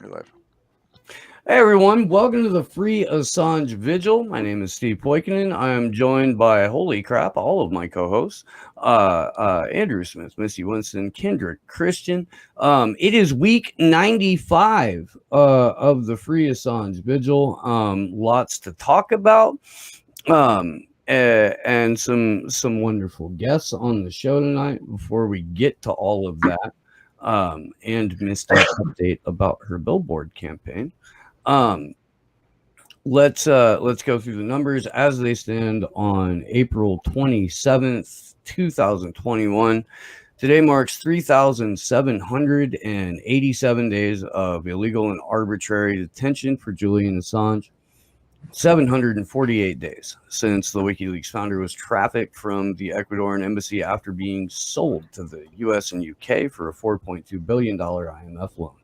You're live. Hey everyone, welcome to the free Assange Vigil. My name is Steve Poikinen. I am joined by, holy crap, all of my co-hosts, Andrew Smith, Missy Winston, Kendrick Christian. It is week 95 of the free Assange Vigil. Lots to talk about. And some wonderful guests on the show tonight. Before we get to all of that, and Misty's update about her billboard campaign. Let's go through the numbers as they stand on April 27th, 2021. Today marks 3,787 days of illegal and arbitrary detention for Julian Assange. 748 days since the WikiLeaks founder was trafficked from the Ecuadorian embassy after being sold to the US and UK for a $4.2 billion IMF loan.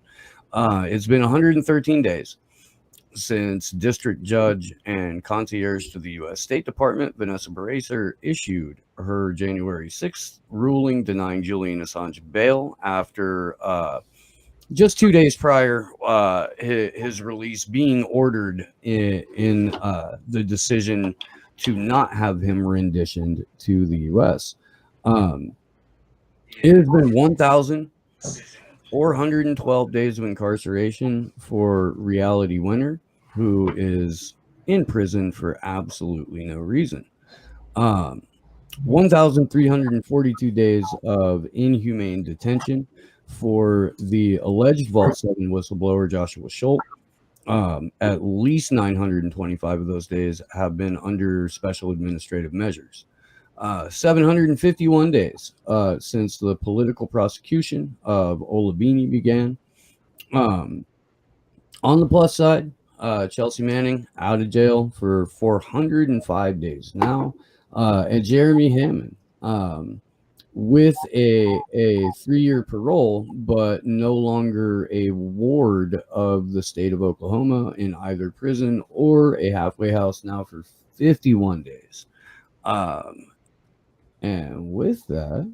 It's been 113 days since District Judge and Concierge to the U.S. State Department, Vanessa Baracer, issued her January 6th ruling denying Julian Assange bail after just 2 days prior his release being ordered in the decision to not have him renditioned to the U.S. It has been 1,412 days of incarceration for Reality Winner, who is in prison for absolutely no reason. 1,342 days of inhumane detention for the alleged Vault 7 whistleblower Joshua Schultz. At least 925 of those days have been under special administrative measures. 751 days since the political prosecution of Olabini began. On the plus side, Chelsea Manning out of jail for 405 days now, and Jeremy Hammond with a 3-year parole, but no longer a ward of the state of Oklahoma in either prison or a halfway house now for 51 days. And with that,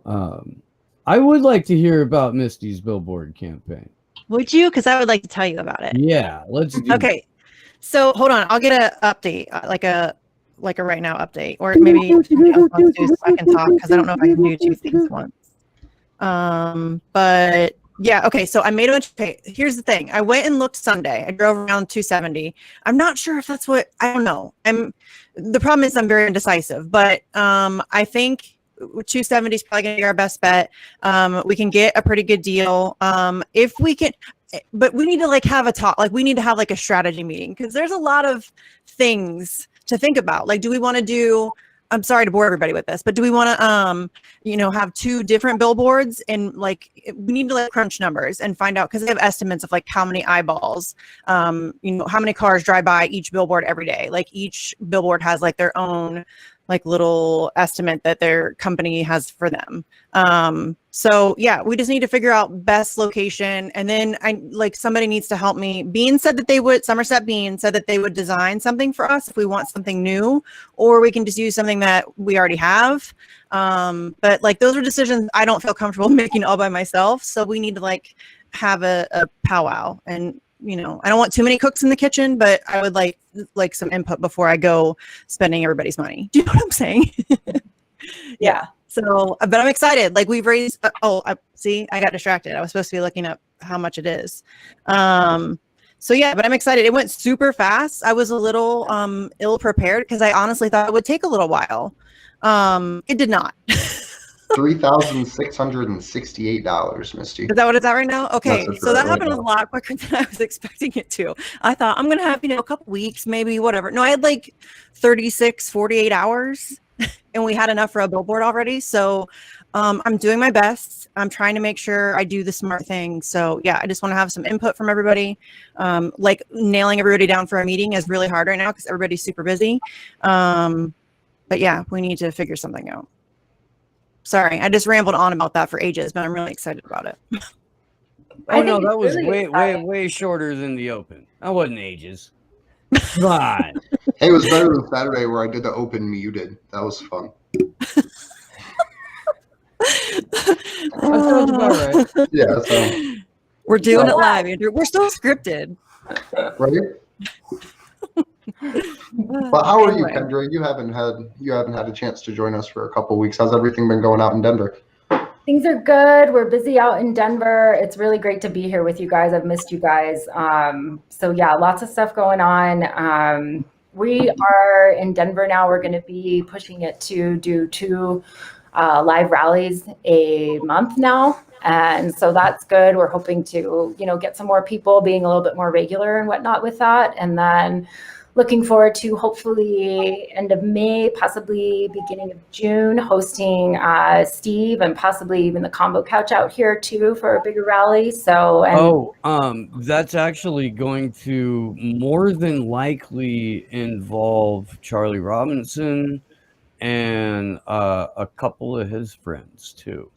I would like to hear about Misty's billboard campaign. Would you? Because I would like to tell you about it. Yeah, let's do Okay. So hold on. I'll get an update, like a right now update. Or maybe somebody else wants to so I can talk, because I don't know if I can do two things at once. But yeah, okay. So I made a bunch of here's the thing. I went and looked Sunday. I drove around 270. I'm not sure if that's what, I don't know. The problem is I'm very indecisive, but I think 270 is probably going to be our best bet. We can get a pretty good deal. If we can, but we need to like have a talk, like we need to have like a strategy meeting, because there's a lot of things to think about. Like, do we want to do, I'm sorry to bore everybody with this, but do we want to, have 2 different billboards, and like, we need to like crunch numbers and find out, because they have estimates of like how many eyeballs, how many cars drive by each billboard every day. Like each billboard has like their own like little estimate that their company has for them. So yeah, we just need to figure out best location. And then somebody needs to help me. Somerset Bean said that they would design something for us if we want something new, or we can just use something that we already have. But like, those are decisions I don't feel comfortable making all by myself. So we need to like have a powwow. And I don't want too many cooks in the kitchen, but I would like some input before I go spending everybody's money. Do you know what I'm saying? Yeah. So, but I'm excited. Like, we've raised, I got distracted. I was supposed to be looking up how much it is. So yeah, but I'm excited. It went super fast. I was a little ill prepared, because I honestly thought it would take a little while. It did not. $3,668, Misty. Is that what it's at right now? Okay, so that happened a lot quicker than I was expecting it to. I thought I'm gonna have a couple weeks, maybe, whatever. No, I had like 48 hours, and we had enough for a billboard already. So I'm doing my best. I'm trying to make sure I do the smart thing. So yeah, I just want to have some input from everybody. Like, nailing everybody down for a meeting is really hard right now, because everybody's super busy. But yeah, we need to figure something out. Sorry, I just rambled on about that for ages, but I'm really excited about it. Oh no, that was really way shorter than the open. That wasn't ages. Come on. Hey, it was better than Saturday where I did the open muted. That was fun. That sounds about right. Yeah, so We're doing it live, Andrew. We're still scripted. Right? But how are you, Anyway. Kendra? You haven't had a chance to join us for a couple weeks. How's everything been going out in Denver? Things are good. We're busy out in Denver. It's really great to be here with you guys. I've missed you guys. So yeah, lots of stuff going on. We are in Denver now. We're going to be pushing it to do 2 live rallies a month now. And so that's good. We're hoping to, get some more people being a little bit more regular and whatnot with that. And then looking forward to hopefully end of May, possibly beginning of June, hosting Steve and possibly even the Combo Couch out here too for a bigger rally. So, that's actually going to more than likely involve Charlie Robinson and a couple of his friends too.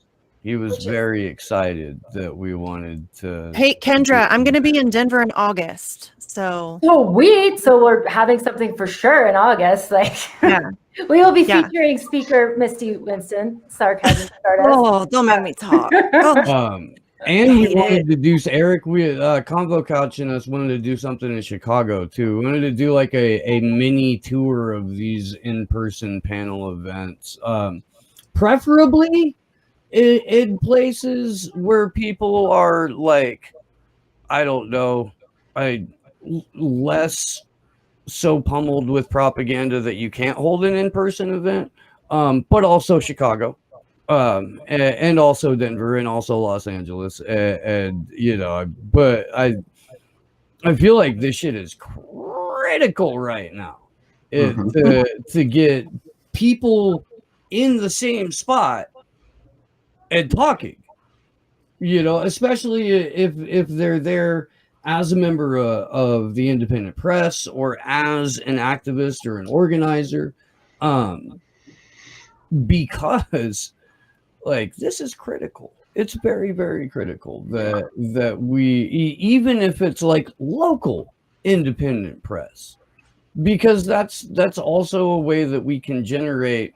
He was very excited that we wanted to. Hey, Kendra, I'm going to be in Denver in August. So sweet. So we're having something for sure in August. Yeah. We will be featuring speaker Misty Winston. Sarcasm Stardust. Oh, don't make me talk. Oh. And we wanted to do, Eric, Convo Couch and us wanted to do something in Chicago too. We wanted to do like a mini tour of these in-person panel events, preferably in places where people are like, I don't know, less so pummeled with propaganda that you can't hold an in-person event, but also Chicago. And also Denver and also Los Angeles, and but I feel like this shit is critical right now to get people in the same spot and talking, especially if they're there as a member of the independent press or as an activist or an organizer, because this is critical. It's very, very critical that we, even if it's like local independent press, because that's also a way that we can generate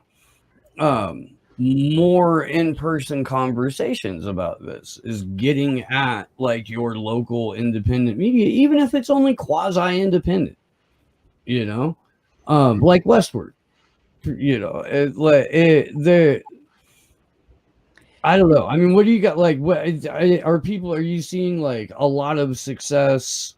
more in-person conversations about this, is getting at your local independent media, even if it's only quasi-independent, like Westward, I don't know. I mean, what do you got? What are you seeing a lot of success?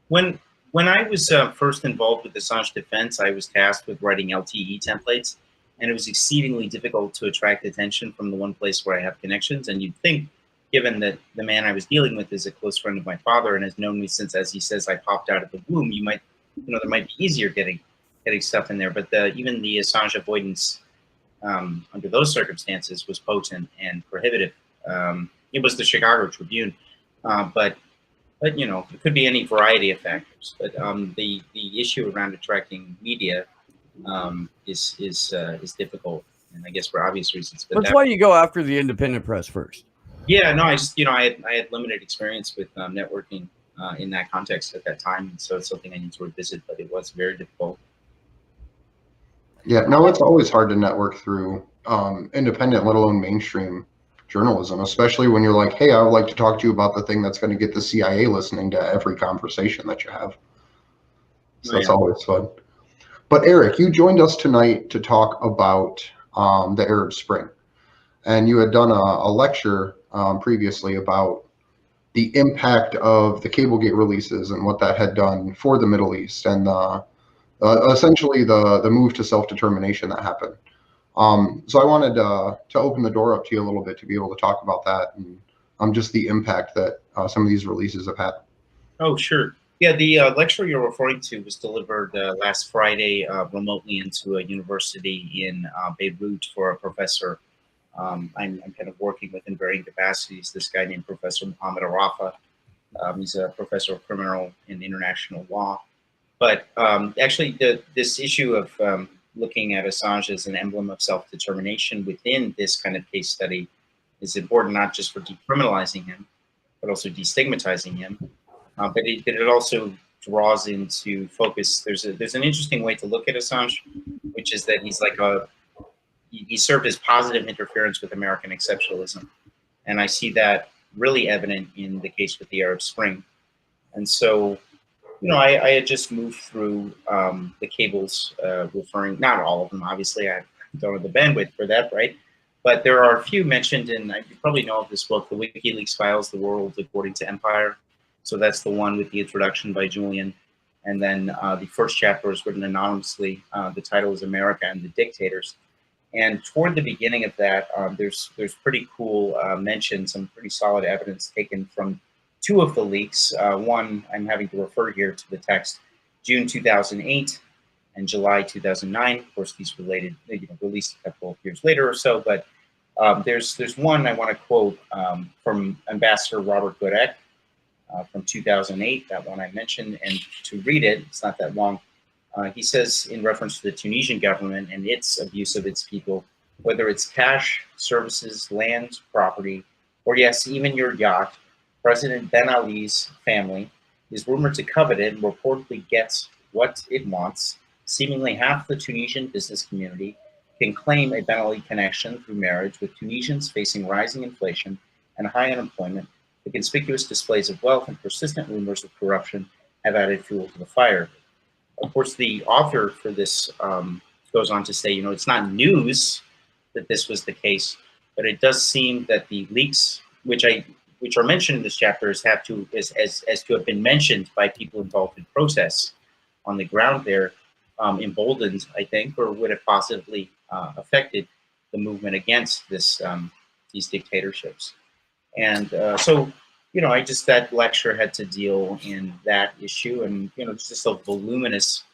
When I was first involved with Assange defense, I was tasked with writing LTE templates, and it was exceedingly difficult to attract attention from the one place where I have connections. And you'd think, given that the man I was dealing with is a close friend of my father and has known me since, as he says, I popped out of the womb, you might, there might be easier getting stuff in there. But even the Assange avoidance under those circumstances was potent and prohibitive. It was the Chicago Tribune, but it could be any variety of factors. But the issue around attracting media is difficult, and I guess for obvious reasons. But that's why you go after the independent press first. Yeah, no, I just I had limited experience with networking in that context at that time, so it's something I need to revisit. But it was very difficult. Yeah, no, it's always hard to network through independent, let alone mainstream journalism, especially when you're like, hey, I would like to talk to you about the thing that's going to get the CIA listening to every conversation that you have. So it's always fun. But Eric, you joined us tonight to talk about the Arab Spring. And you had done a lecture previously about the impact of the Cablegate releases and what that had done for the Middle East and essentially the move to self-determination that happened. So I wanted to open the door up to you a little bit to be able to talk about that and just the impact that some of these releases have had. Oh, sure. Yeah, the lecture you're referring to was delivered last Friday remotely into a university in Beirut for a professor. I'm kind of working with in varying capacities. This guy named Professor Mohammed Arafa. He's a professor of criminal and international law. But actually, this issue of looking at Assange as an emblem of self-determination within this kind of case study is important, not just for decriminalizing him, but also destigmatizing him. But it also draws into focus. There's an interesting way to look at Assange, which is that he's like he served as positive interference with American exceptionalism, and I see that really evident in the case with the Arab Spring. And so, I had just moved through the cables, referring, not all of them, obviously, I don't have the bandwidth for that, right? But there are a few mentioned, and you probably know of this book, the WikiLeaks Files, The World According to Empire. So that's the one with the introduction by Julian. And then the first chapter is written anonymously. The title is America and the Dictators. And toward the beginning of that, there's pretty cool mention, some pretty solid evidence taken from two of the leaks. One, I'm having to refer here to the text, June 2008 and July 2009. Of course, these related, released a couple of years later or so. But there's one I want to quote from Ambassador Robert Goodek from 2008, that one I mentioned. And to read it, it's not that long. He says, in reference to the Tunisian government and its abuse of its people, whether it's cash, services, land, property, or yes, even your yacht, President Ben Ali's family is rumored to covet it and reportedly gets what it wants. Seemingly half the Tunisian business community can claim a Ben Ali connection through marriage, with Tunisians facing rising inflation and high unemployment. The conspicuous displays of wealth and persistent rumors of corruption have added fuel to the fire. Of course, the author for this goes on to say, it's not news that this was the case, but it does seem that the leaks, which are mentioned in this chapter, as to have been mentioned by people involved in protests on the ground there, emboldened, I think, or would have possibly affected the movement against these dictatorships. And so, that lecture had to deal in that issue, and it's just a voluminous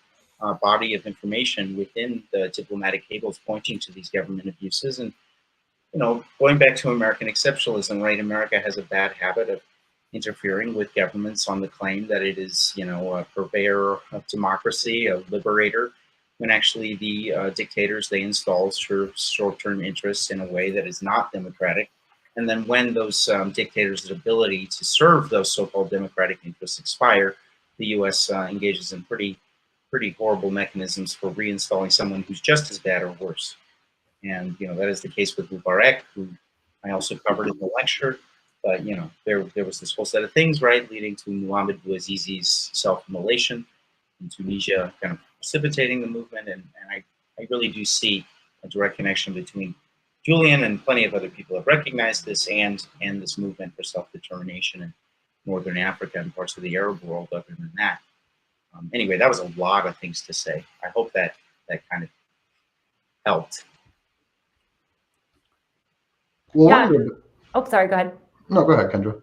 body of information within the diplomatic cables pointing to these government abuses. And going back to American exceptionalism, right? America has a bad habit of interfering with governments on the claim that it is, a purveyor of democracy, a liberator, when actually the dictators they install serve short-term interests in a way that is not democratic. And then when those dictators' ability to serve those so-called democratic interests expire, the U.S. engages in pretty horrible mechanisms for reinstalling someone who's just as bad or worse. And that is the case with Mubarak, who I also covered in the lecture. But there was this whole set of things, right, leading to Muhammad Bouazizi's self-immolation in Tunisia, kind of precipitating the movement. And I really do see a direct connection between Julian and plenty of other people have recognized this, and this movement for self-determination in Northern Africa and parts of the Arab world. Other than that, anyway, that was a lot of things to say. I hope that kind of helped. Well, Yeah. Oh, sorry. Go ahead. No, go ahead, Kendra.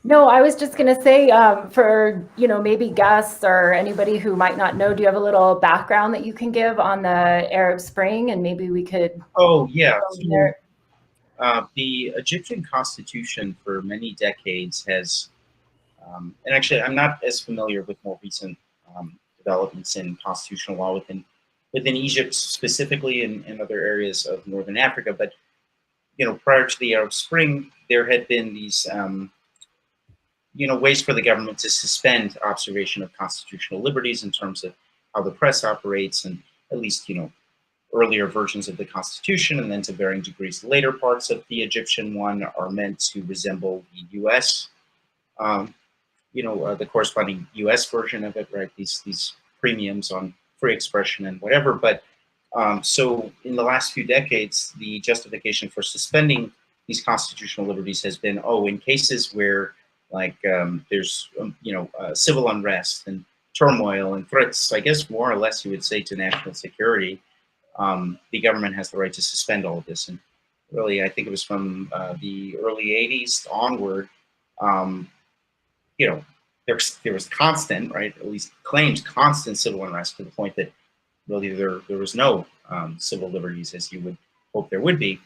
No, I was just going to say, for, maybe guests or anybody who might not know, do you have a little background that you can give on the Arab Spring, and maybe we could... Oh, yeah. The Egyptian constitution for many decades has, and actually I'm not as familiar with more recent developments in constitutional law within Egypt specifically, and other areas of Northern Africa, but prior to the Arab Spring, there had been these ways for the government to suspend observation of constitutional liberties in terms of how the press operates, and at least, earlier versions of the Constitution, and then to varying degrees later parts of the Egyptian one are meant to resemble the U.S., the corresponding U.S. version of it, right? These premiums on free expression and whatever. But so in the last few decades, the justification for suspending these constitutional liberties has been, in cases where there's civil unrest and turmoil and threats, I guess more or less you would say, to national security, the government has the right to suspend all of this. And really, I think it was from the early 80s onward, there was constant, right, at least claimed constant civil unrest, to the point that really there was no civil liberties as you would hope there would be.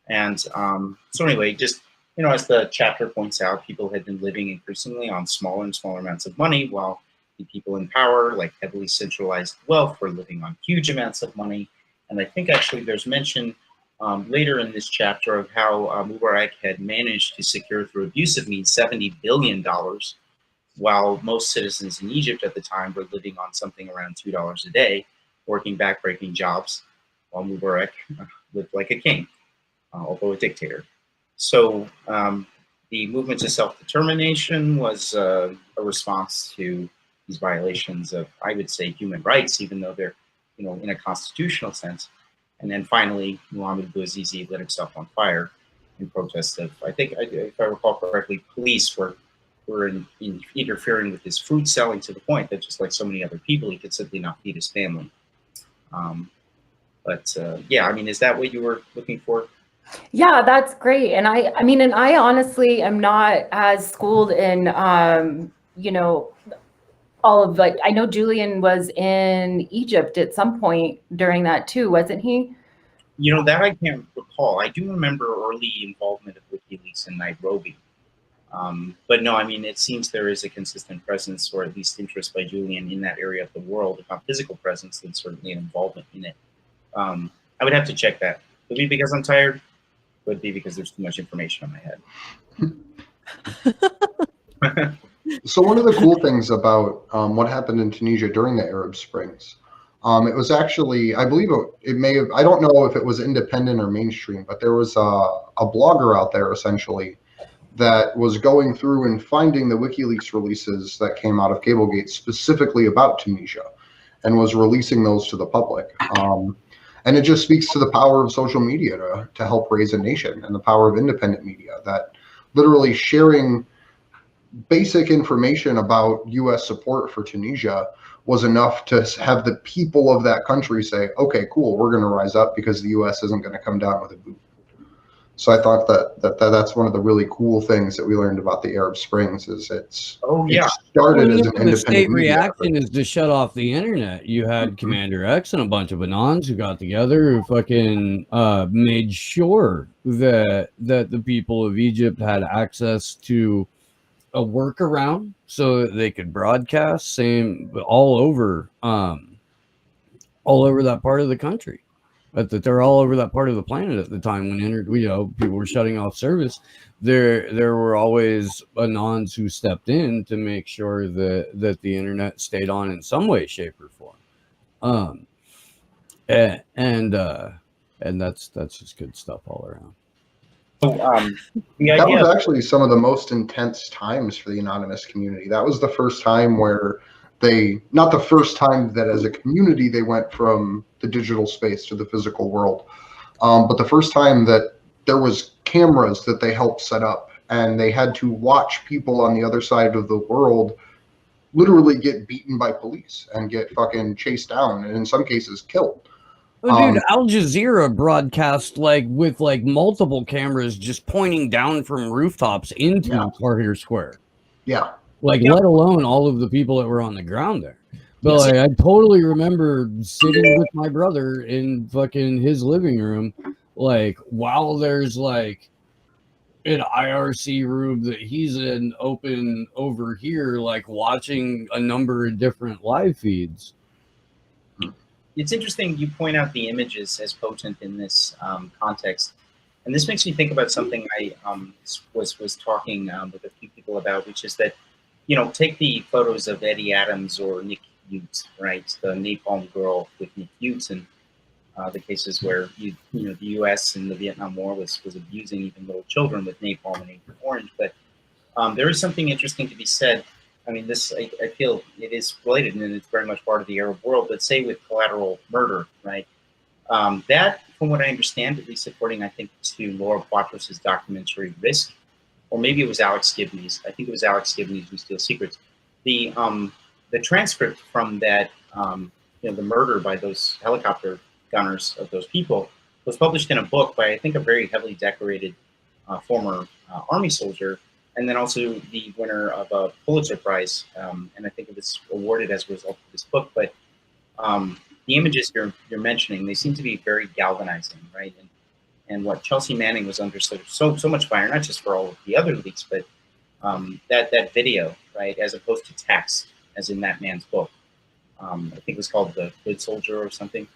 And so anyway, just, as the chapter points out, people had been living increasingly on smaller and smaller amounts of money, while the people in power, like heavily centralized wealth, were living on huge amounts of money. And I think actually there's mention later in this chapter of how Mubarak had managed to secure through abusive means $70 billion, while most citizens in Egypt at the time were living on something around $2 a day, working backbreaking jobs, while Mubarak lived like a king, although a dictator. So the movement to self-determination was a response to these violations of, I would say, human rights, even though they're, in a constitutional sense. And then finally, Muhammad Bouazizi lit himself on fire in protest of, I think, if I recall correctly, police were interfering with his food selling to the point that, just like so many other people, he could simply not feed his family. Yeah, I mean, is that what you were looking for? Yeah, that's great. And I mean, and I honestly am not as schooled in, all of, like, I know Julian was in Egypt at some point during that too, wasn't he? That I can't recall. I do remember early involvement of WikiLeaks in Nairobi. But no, I mean, it seems there is a consistent presence, or at least interest by Julian in that area of the world, if not physical presence, then certainly an involvement in it. I would have to check that. Could be because I'm tired, could be because there's too much information on my head. So one of the cool things about what happened in Tunisia during the Arab Springs, it was actually, I believe it may have, I don't know if it was independent or mainstream, but there was a blogger out there essentially that was going through and finding the WikiLeaks releases that came out of Cablegate specifically about Tunisia and was releasing those to the public. And it just speaks to the power of social media to help raise a nation, and the power of independent media, that literally sharing basic information about U.S. support for Tunisia was enough to have the people of that country say, okay, cool, we're going to rise up because the U.S. isn't going to come down with a boot. So I thought that's one of the really cool things that we learned about the Arab Springs is it started as an independent the state media reaction effort. is to shut off the internet. You had Commander X and a bunch of Anons who got together who fucking made sure that the people of Egypt had access to a workaround so that they could broadcast all over that part of the country. But that they're all over that part of the planet at the time when people were shutting off service. There were always Anons who stepped in to make sure that the internet stayed on in some way, shape, or form. And that's just good stuff all around. So, that was actually some of the most intense times for the anonymous community. That was the first time where not the first time that as a community they went from the digital space to the physical world, but the first time that there was cameras that they helped set up, and they had to watch people on the other side of the world literally get beaten by police and get fucking chased down, and in some cases killed. Oh, dude, Al Jazeera broadcast with multiple cameras just pointing down from rooftops into Tahrir Square. Yeah. Let alone all of the people that were on the ground there. But I totally remember sitting with my brother in fucking his living room, while there's an IRC room that he's in open over here, watching a number of different live feeds. It's interesting you point out the images as potent in this context. And this makes me think about something I was talking with a few people about, which is that, take the photos of Eddie Adams or Nick Ute, right? The Napalm Girl with Nick Ute, and the cases where the U.S. in the Vietnam War was abusing even little children with napalm and Agent Orange. But there is something interesting to be said. I mean, I feel it is related, and it's very much part of the Arab world. But say with collateral murder, right? That, from what I understand, at least according, I think, to Laura Poitras's documentary Risk, or maybe it was Alex Gibney's. I think it was Alex Gibney's Who Steals Secrets. The transcript from that, the murder by those helicopter gunners of those people was published in a book by, I think, a very heavily decorated former Army soldier, and then also the winner of a Pulitzer Prize, and I think it was awarded as a result of this book. But the images you're mentioning, they seem to be very galvanizing, right? And what Chelsea Manning was under so much fire, not just for all of the other leaks, but that video, right, as opposed to text, as in that man's book. I think it was called The Good Soldier or something.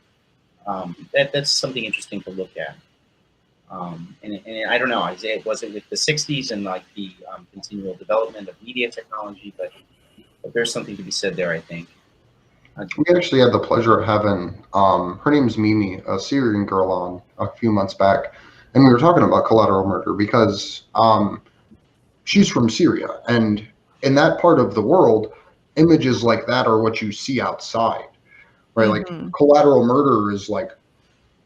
That's something interesting to look at. And I don't know, was it with the 60s and the continual development of media technology, but there's something to be said there, I think. We actually had the pleasure of having, her name's Mimi, a Syrian girl, on a few months back, and we were talking about collateral murder because she's from Syria, and in that part of the world, images like that are what you see outside, right? Like collateral murder is like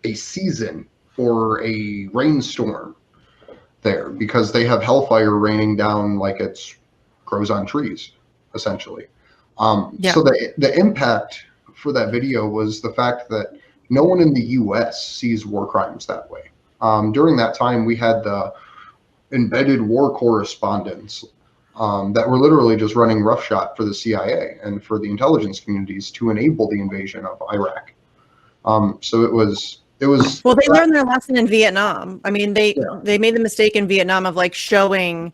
a season or a rainstorm there because they have hellfire raining down like it's grows on trees, essentially. So the impact for that video was the fact that no one in the U.S. sees war crimes that way. During that time, we had the embedded war correspondents that were literally just running roughshod for the CIA and for the intelligence communities to enable the invasion of Iraq. So it was. Well, they learned their lesson in Vietnam. I mean, they made the mistake in Vietnam of like showing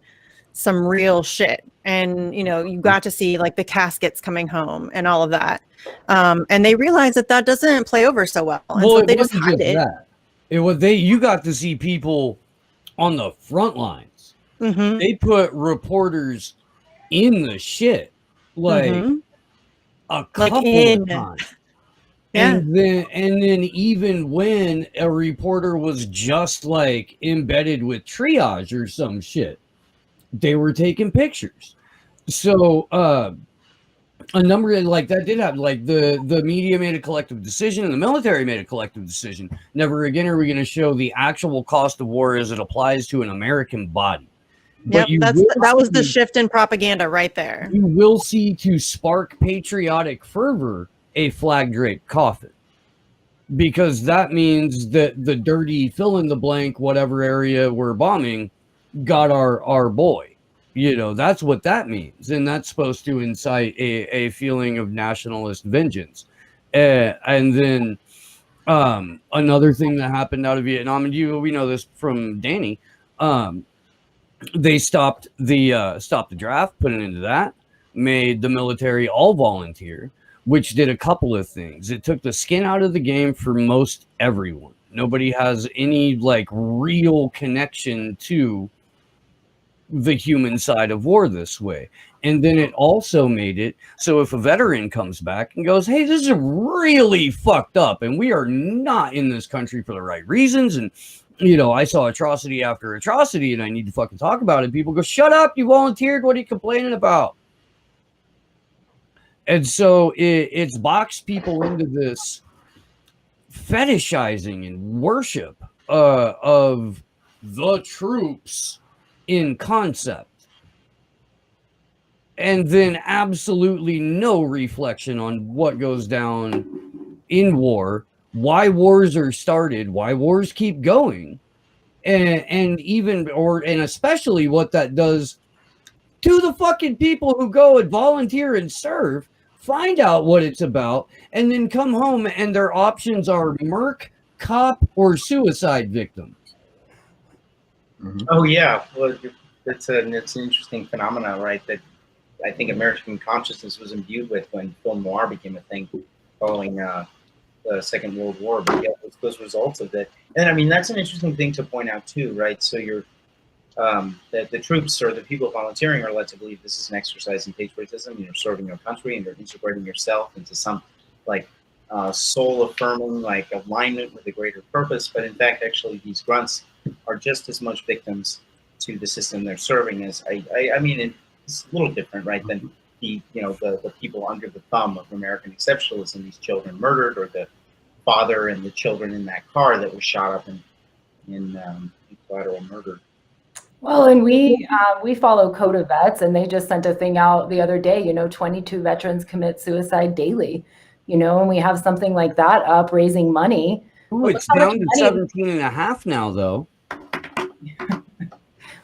some real shit, and you got to see like the caskets coming home and all of that, and they realized that doesn't play over so well, and so they just hide it. You got to see people on the front lines. They put reporters in the shit like a couple of times. Yeah. And then even when a reporter was just like embedded with triage or some shit, they were taking pictures. So a number of like that did happen. Like the media made a collective decision and the military made a collective decision. Never again are we going to show the actual cost of war as it applies to an American body. Yep, that was the shift in propaganda right there. You will see, to spark patriotic fervor, a flag draped coffin, because that means that the dirty fill in the blank whatever area we're bombing got our boy. That's what that means, and that's supposed to incite a feeling of nationalist vengeance. And then another thing that happened out of Vietnam, and we know this from Danny, they stopped the draft, put it into that, made the military all volunteer, which did a couple of things. It took the skin out of the game for most everyone. Nobody has any like real connection to the human side of war this way. And then it also made it so if a veteran comes back and goes, hey, this is really fucked up and we are not in this country for the right reasons, and I saw atrocity after atrocity and I need to fucking talk about it, people go, shut up, you volunteered, what are you complaining about? And so it's boxed people into this fetishizing and worship of the troops in concept, and then absolutely no reflection on what goes down in war, why wars are started, why wars keep going, and especially what that does to the fucking people who go and volunteer and serve, find out what it's about, and then come home and their options are merc, cop, or suicide victim. Oh yeah, well, it's an interesting phenomenon, right? That I think American consciousness was imbued with when film noir became a thing following the Second World War. But yeah, it's those results of it, and I mean that's an interesting thing to point out too, right? So you're that the troops or the people volunteering are led to believe this is an exercise in patriotism. You're serving your country and you're integrating yourself into some like soul affirming like alignment with a greater purpose. But in fact, actually, these grunts are just as much victims to the system they're serving as I mean, it's a little different, right, than the people under the thumb of American exceptionalism, these children murdered, or the father and the children in that car that was shot up in collateral murder. Well, and we follow Code of Vets, and they just sent a thing out the other day, 22 veterans commit suicide daily, and we have something like that up raising money. Ooh, it's down to 17 and a half now, though.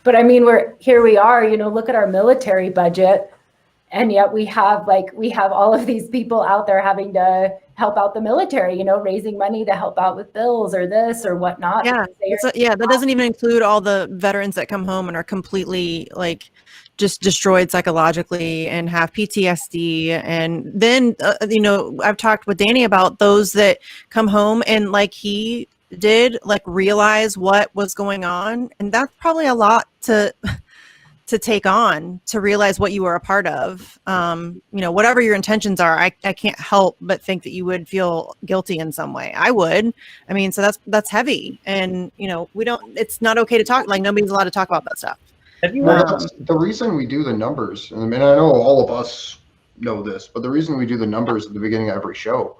But I mean, we are, look at our military budget, and yet we have all of these people out there having to help out the military, raising money to help out with bills or this or whatnot. Yeah, that doesn't even include all the veterans that come home and are completely like just destroyed psychologically and have PTSD. And then, I've talked with Danny about those that come home and like he did like realize what was going on. And that's probably a lot to take on, to realize what you were a part of. Whatever your intentions are, I can't help but think that you would feel guilty in some way. I would. I mean, so that's heavy. And, it's not okay to talk, like nobody's allowed to talk about that stuff. Have you? Well, that's the reason we do the numbers. I mean, I know all of us know this, but the reason we do the numbers at the beginning of every show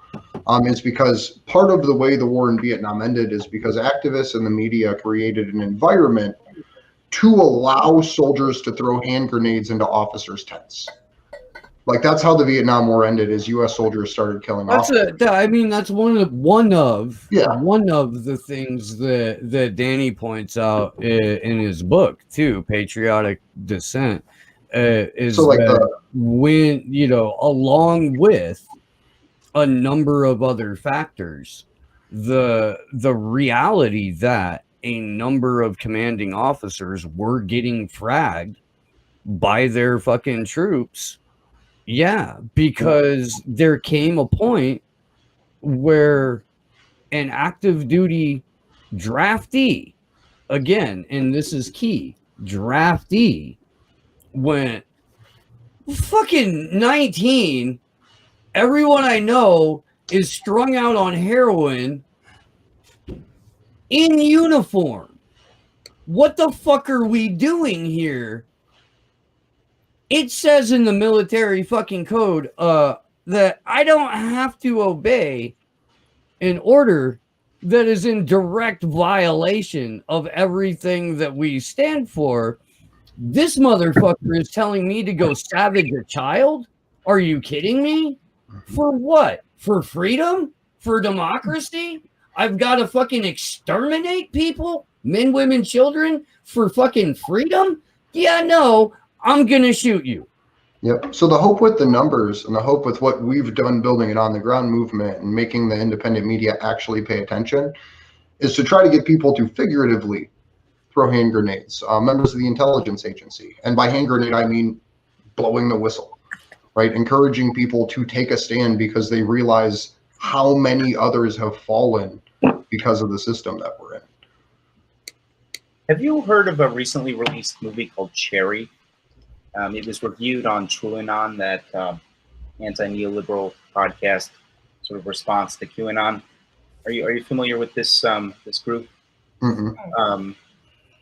is because part of the way the war in Vietnam ended is because activists and the media created an environment to allow soldiers to throw hand grenades into officers' tents. Like that's how the Vietnam War ended. Is U.S. soldiers started killing officers. I mean, that's one of Yeah. the things that Danny points out in his book too, Patriotic Dissent, is So like that when along with a number of other factors, the reality that a number of commanding officers were getting fragged by their fucking troops. Yeah, because there came a point where an active duty draftee, again, and this is key, draftee went fucking 19. Everyone I know is strung out on heroin in uniform. What the fuck are we doing here? It says in the military fucking code that I don't have to obey an order that is in direct violation of everything that we stand for. This motherfucker is telling me to go savage a child? Are you kidding me? For what? For freedom? For democracy? I've got to fucking exterminate people? Men, women, children? For fucking freedom? Yeah, no. I'm going to shoot you. Yep. So the hope with the numbers and the hope with what we've done building an on the ground movement and making the independent media actually pay attention is to try to get people to figuratively throw hand grenades, members of the intelligence agency. And by hand grenade, I mean blowing the whistle, right? Encouraging people to take a stand because they realize how many others have fallen because of the system that we're in. Have you heard of a recently released movie called Cherry? It was reviewed on TrueAnon, that anti-neoliberal podcast sort of response to QAnon. Are you familiar with this this group? Mm-hmm.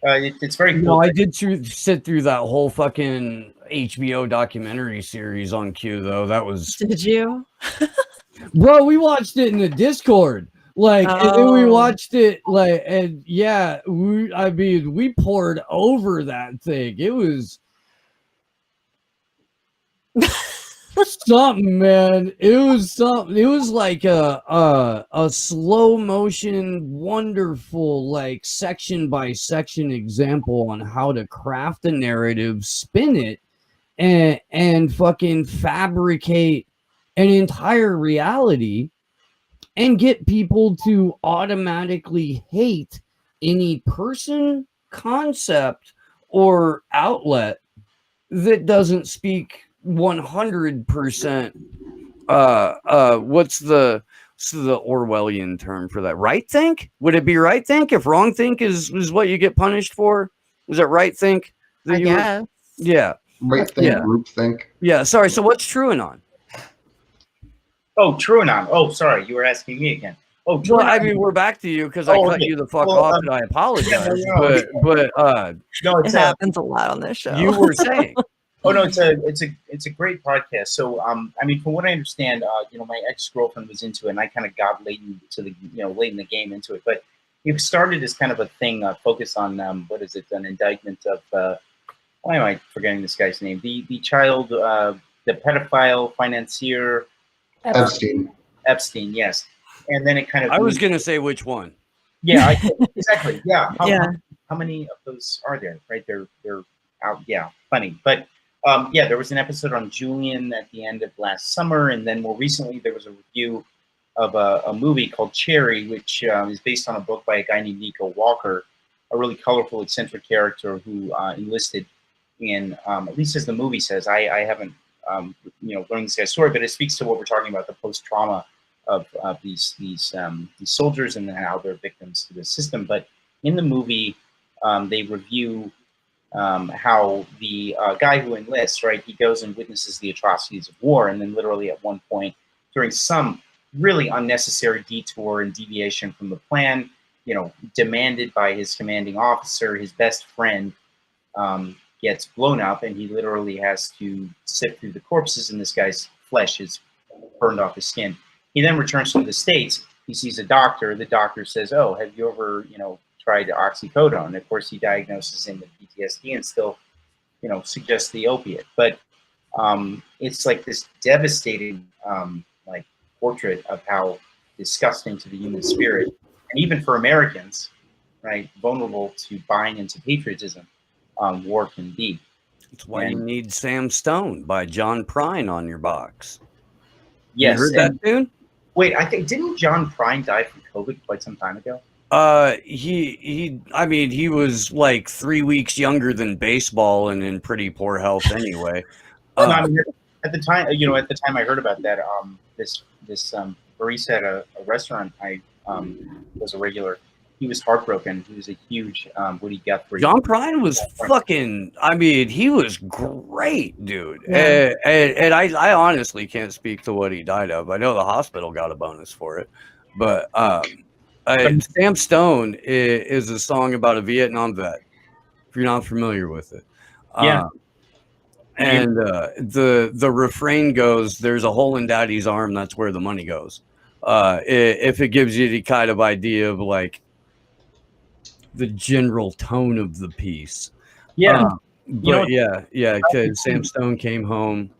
It's very cool. No, I did sit through that whole fucking HBO documentary series on Q, though. That was. Did you? Bro, we watched it in the Discord. Like, and then we watched it, like, and yeah, we poured over that thing. It was something, man. It was something. It was like a slow motion, wonderful, like section by section example on how to craft a narrative, spin it, and fucking fabricate an entire reality and get people to automatically hate any person, concept, or outlet that doesn't speak 100%. What's the Orwellian term for that? Right think? Would it be right think if wrong think is what you get punished for? Was it right think? I guess. Yeah. Right think, Yeah. group think. Yeah. Sorry. So what's TrueAnon? Oh, TrueAnon. Oh, sorry, you were asking me again. Oh, TrueAnon. Well, I mean, we're back to you because I cut you the fuck off, and I apologize. no. But No, It it's happens a lot on this show. you were saying. Oh no, it's a great podcast. So I mean, from what I understand, my ex-girlfriend was into it, and I kind of got late in the game into it. But it started as kind of a thing focused on what is it? An indictment of why am I forgetting this guy's name? The child, the pedophile financier. Epstein, yes. And then it kind of. I was gonna say which one. Yeah, exactly. Yeah. Yeah. How many of those are there? Right, they're out. Yeah, funny, but. There was an episode on Julian at the end of last summer, and then more recently there was a review of a movie called Cherry, which is based on a book by a guy named Nico Walker, a really colorful, eccentric character who enlisted in, at least as the movie says, I haven't, learned this guy's story, but it speaks to what we're talking about, the post-trauma of these soldiers and how they're victims to the system. But in the movie, they review how the guy who enlists, right, he goes and witnesses the atrocities of war, and then literally at one point, during some really unnecessary detour and deviation from the plan, demanded by his commanding officer, his best friend, gets blown up, and he literally has to sift through the corpses, and this guy's flesh is burned off his skin. He then returns to the States. He sees a doctor. The doctor says, "Oh, have you ever, tried oxycodone?" And of course, he diagnoses him with PTSD and still, suggests the opiate. But it's like this devastating, like portrait of how disgusting to the human spirit, and even for Americans, right, vulnerable to buying into patriotism, war can be. That's why you need Sam Stone by John Prine on your box. Yes, you heard that tune? Wait, I think didn't John Prine die from COVID quite some time ago? He was like 3 weeks younger than baseball and in pretty poor health anyway. At the time I heard about that, this barista at a restaurant I was a regular. He was heartbroken. He was a huge Woody Guthrie. John Prine was fucking. I mean, he was great, dude. Yeah. And I honestly can't speak to what he died of. I know the hospital got a bonus for it, but Sam Stone is a song about a Vietnam vet. If you're not familiar with it, yeah. And the refrain goes, "There's a hole in Daddy's arm. That's where the money goes." If it gives you the kind of idea of like the general tone of the piece. Yeah. Because Sam Stone came home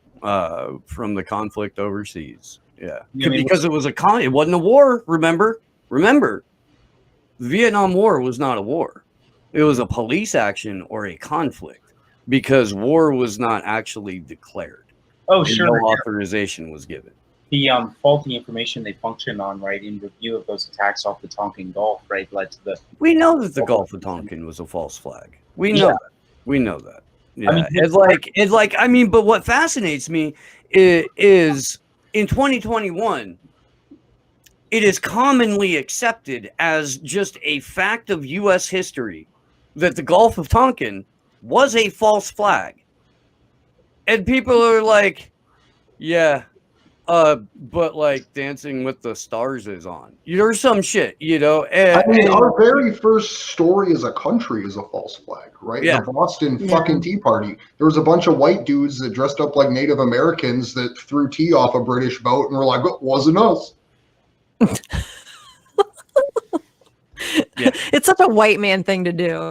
from the conflict overseas. Yeah. Because it was it wasn't a war, remember? Remember, the Vietnam War was not a war. It was a police action or a conflict because war was not actually declared. Oh, sure. No authorization was given. The faulty information they functioned on, right, in review of those attacks off the Tonkin Gulf, right, led to the... We know that the Gulf of Tonkin was a false flag. We know that. We know that. Yeah. I mean, but what fascinates me is in 2021, it is commonly accepted as just a fact of U.S. history that the Gulf of Tonkin was a false flag. And people are like, yeah... but like Dancing with the Stars is on. There's some shit, And, our very first story as a country is a false flag, right? Yeah. The Boston fucking Tea Party. There was a bunch of white dudes that dressed up like Native Americans that threw tea off a British boat and were like, "It wasn't us." Yeah. It's such a white man thing to do,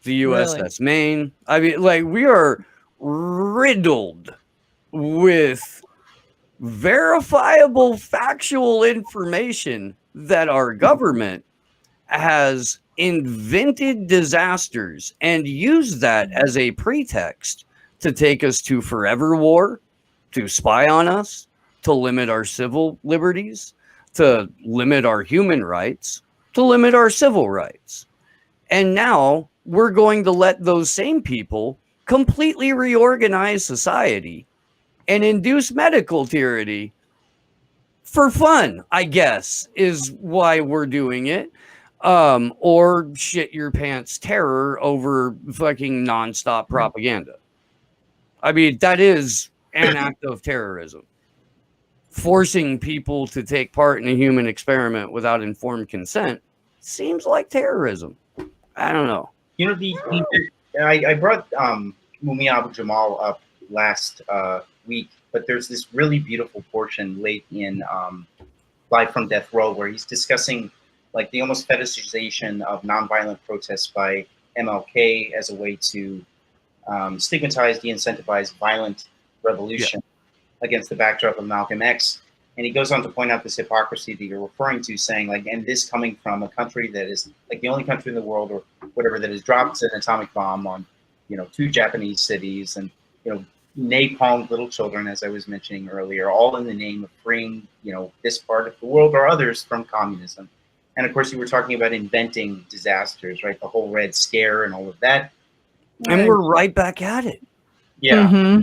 The USS Maine. I mean, like, we are riddled with verifiable factual information that our government has invented disasters and used that as a pretext to take us to forever war, to spy on us, to limit our civil liberties, to limit our human rights, to limit our civil rights. And now we're going to let those same people completely reorganize society and induce medical tyranny for fun, I guess, is why we're doing it. Or shit your pants terror over fucking nonstop propaganda. I mean, that is an act of terrorism. Forcing people to take part in a human experiment without informed consent seems like terrorism. I don't know. I brought Mumia Abu-Jamal up last week, but there's this really beautiful portion late in Live from Death Row where he's discussing like the almost fetishization of nonviolent protests by MLK as a way to stigmatize, de-incentivize violent revolution against the backdrop of Malcolm X. And he goes on to point out this hypocrisy that you're referring to, saying like, and this coming from a country that is like the only country in the world or whatever that has dropped an atomic bomb on, 2 Japanese cities and, napalmed little children, as I was mentioning earlier, all in the name of freeing, this part of the world or others from communism. And of course, you were talking about inventing disasters, right? The whole Red Scare and all of that. And we're right back at it. Yeah. Mm-hmm.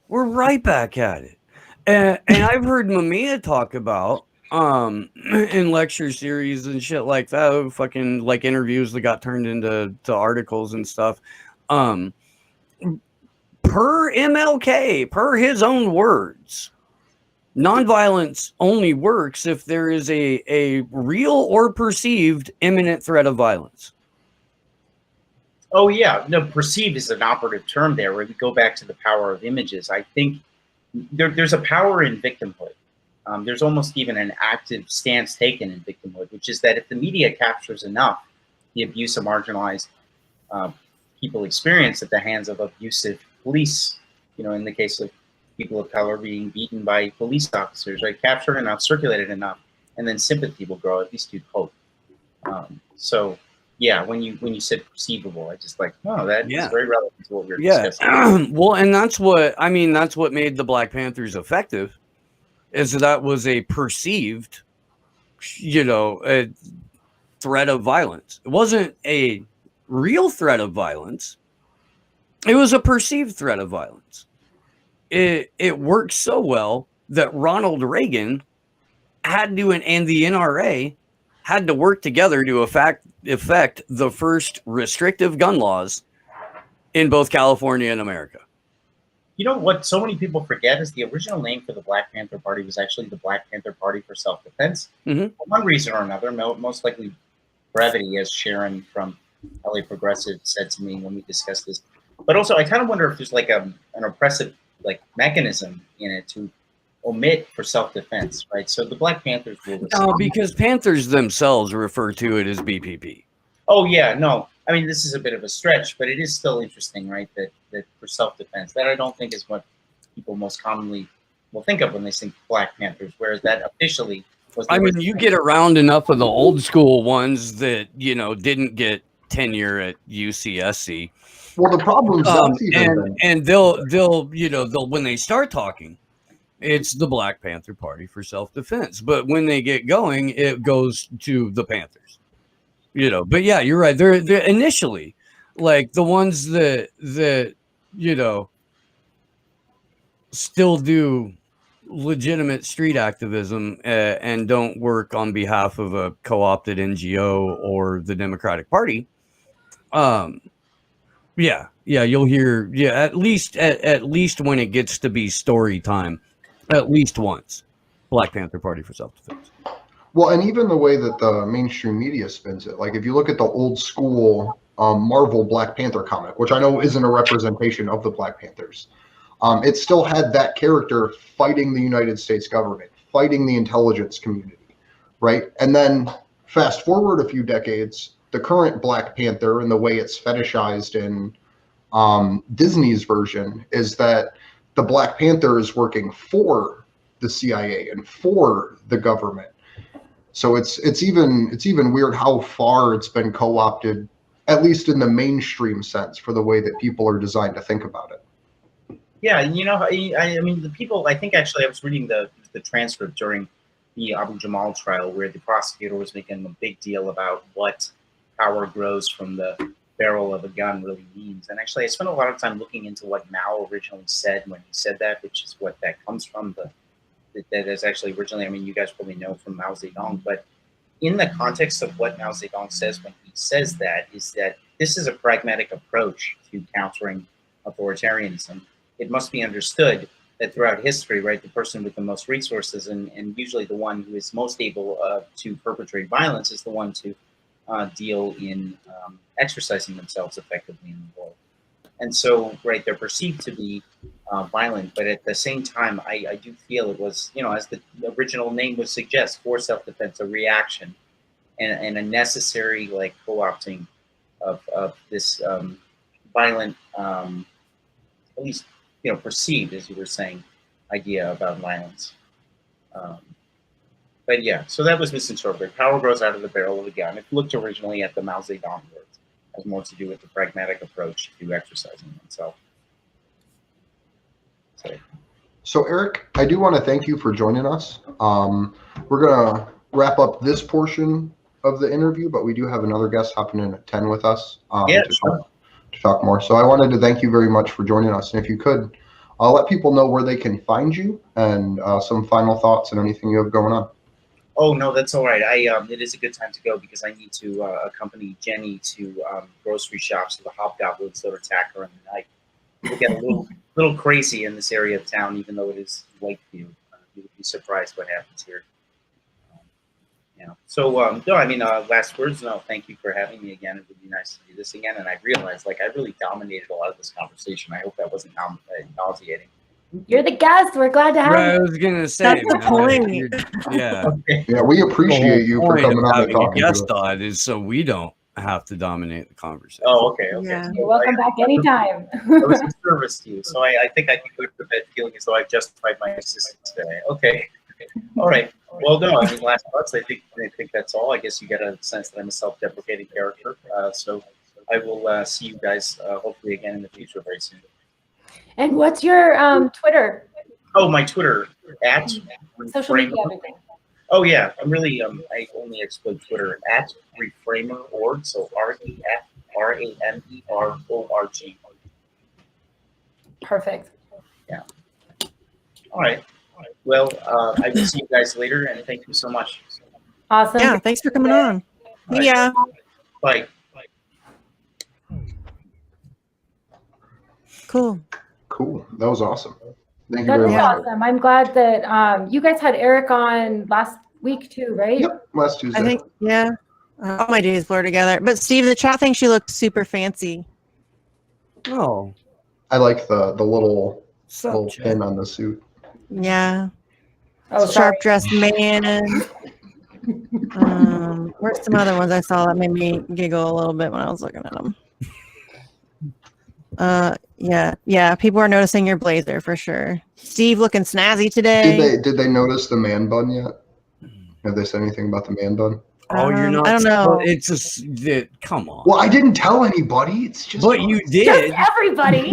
We're right back at it. And I've heard Mumia talk about in lecture series and shit like that, fucking like interviews that got turned into articles and stuff. Per MLK, per his own words, nonviolence only works if there is a real or perceived imminent threat of violence. Oh yeah, no, perceive is an operative term there. Where we go back to the power of images. I think there's a power in victimhood. There's almost even an active stance taken in victimhood, which is that if the media captures enough the abuse of marginalized people experience at the hands of abusive police, you know, in the case of people of color being beaten by police officers, right? Captured enough, circulated enough, and then sympathy will grow. At least you'd hope. So, yeah, when you said perceivable, I just like, oh, that is very relevant to what we were discussing. Well, and that's what I mean. That's what made the Black Panthers effective, is that was a perceived, you know, a threat of violence. It wasn't a real threat of violence. It was a perceived threat of violence. It worked so well that Ronald Reagan had to, and the NRA had to work together to effect the first restrictive gun laws in both California and America. You know what so many people forget is the original name for the Black Panther Party was actually the Black Panther Party for Self-Defense. Mm-hmm. For one reason or another, most likely brevity, as Sharon from LA Progressive said to me when we discussed this. But also, I kind of wonder if there's like an oppressive like mechanism in it to omit for self-defense, right? So the Black Panthers will. No, because Panthers themselves refer to it as BPP. Oh yeah, no. I mean, this is a bit of a stretch, but it is still interesting, right? That for self-defense, that I don't think is what people most commonly will think of when they think Black Panthers, whereas that officially was. I mean, you get around enough of the old school ones that, you know, didn't get tenure at UCSC. Well, the problem is and they'll you know, when they start talking, it's the Black Panther Party for Self-Defense, but when they get going, it goes to the Panthers. You know, but yeah, you're right. They're initially like the ones that you know still do legitimate street activism and don't work on behalf of a co-opted NGO or the Democratic Party. Yeah, you'll hear at least when it gets to be story time, at least once, Black Panther Party for Self-Defense. Well, and even the way that the mainstream media spins it, like if you look at the old school Marvel Black Panther comic, which I know isn't a representation of the Black Panthers, it still had that character fighting the United States government, fighting the intelligence community, right? And then fast forward a few decades, the current Black Panther and the way it's fetishized in Disney's version is that the Black Panther is working for the CIA and for the government. So it's even weird how far it's been co-opted, at least in the mainstream sense, for the way that people are designed to think about it. Yeah, you know, I mean, the people. I think actually, I was reading the transcript during the Abu-Jamal trial, where the prosecutor was making a big deal about what power grows from the barrel of a gun really means. And actually, I spent a lot of time looking into what Mao originally said when he said that, which is what that comes from. That is actually originally, I mean, you guys probably know from Mao Zedong, but in the context of what Mao Zedong says when he says that, is that this is a pragmatic approach to countering authoritarianism. It must be understood that throughout history, right, the person with the most resources and usually the one who is most able to perpetrate violence is the one to deal in exercising themselves effectively in the world. And so, right, they're perceived to be violent, but at the same time, I do feel it was, you know, as the original name would suggest, for self-defense, a reaction and a necessary, like, co-opting of this violent, at least, you know, perceived, as you were saying, idea about violence. But yeah, so that was misinterpreted. Power grows out of the barrel of a gun. It looked originally at the Mao Zedong words. Has more to do with the pragmatic approach to exercising oneself. So Eric, I do want to thank you for joining us. We're going to wrap up this portion of the interview, but we do have another guest hopping in at 10 with us to talk more. So I wanted to thank you very much for joining us. And if you could, let people know where they can find you and some final thoughts and anything you have going on. Oh, no, that's all right. It is a good time to go because I need to accompany Jenny to grocery shops so the hobgoblins don't attack her in the night. People get a little crazy in this area of town, even though it is Lakeview. You would be surprised what happens here. Yeah. So, no, I mean, last words, no, thank you for having me again. It would be nice to do this again. And I realized, like, I really dominated a lot of this conversation. I hope that wasn't nauseating. You're the guest. We're glad to have Right, I you. was gonna say, That's the man, point. yeah. Okay. Yeah, we appreciate you for Point of coming on and having a talking to guest us. on is so we don't have to dominate the conversation. Oh, okay, okay. Yeah. You're welcome back anytime. I was of service to you, so I think I can go to bed feeling as though I've justified my existence today. Okay. All right. Well, no, I mean, last thoughts. I think that's all. I guess you get a sense that I'm a self-deprecating character. So I will see you guys hopefully again in the future very soon. And what's your Twitter? Oh, my Twitter at Social media, everything. Oh yeah, I'm really I only exploit Twitter at Reframer.org. So REFRAMERORG. Perfect. Yeah. All right. Well, I will see you guys later, and thank you so much. Awesome. Yeah, thanks for coming on. All right. Yeah. Bye. Cool. Cool. That was awesome. Thank you That very is much. awesome. I'm glad that you guys had Eric on last week too, right? Yep, last Tuesday. I think, yeah. All my days blur together. But Steve, the chat thinks you look super fancy. Oh, I like the little sup, Chad? pin on the suit. Yeah. Oh, sorry. Sharp dressed man. Where's some other ones I saw that made me giggle a little bit when I was looking at them? Yeah. People are noticing your blazer for sure. Steve looking snazzy today. Did they notice the man bun yet? Have they said anything about the man bun? Oh, you're not. I don't know. It's come on. Well, I didn't tell anybody. It's just. But you Just did. everybody.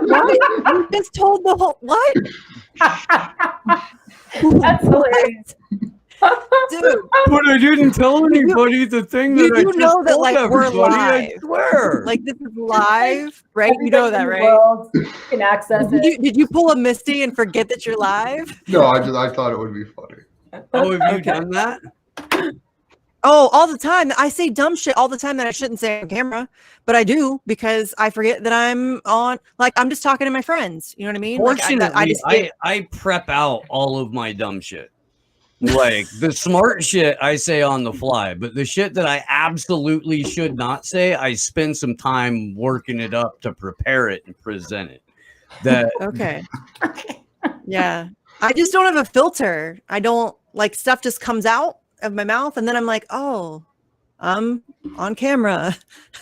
What? You just told the whole what? That's hilarious. Dude, But I didn't tell anybody the thing you that I do just know that, told like, we're everybody, I live. swear. like this is live, right? You know that, Everybody in the right? world can access it. Did you pull a Misty and forget that you're live? No, I thought it would be funny. Oh, have you Okay. done that? Oh, all the time. I say dumb shit all the time that I shouldn't say on camera, but I do because I forget that I'm on. Like I'm just talking to my friends. You know what I mean? Like, Fortunately, I prep out all of my dumb shit. Like the smart shit I say on the fly, but the shit that I absolutely should not say, I spend some time working it up to prepare it and present it. That Okay. Yeah. I just don't have a filter. I don't like stuff just comes out of my mouth and then I'm like, oh, I'm on camera.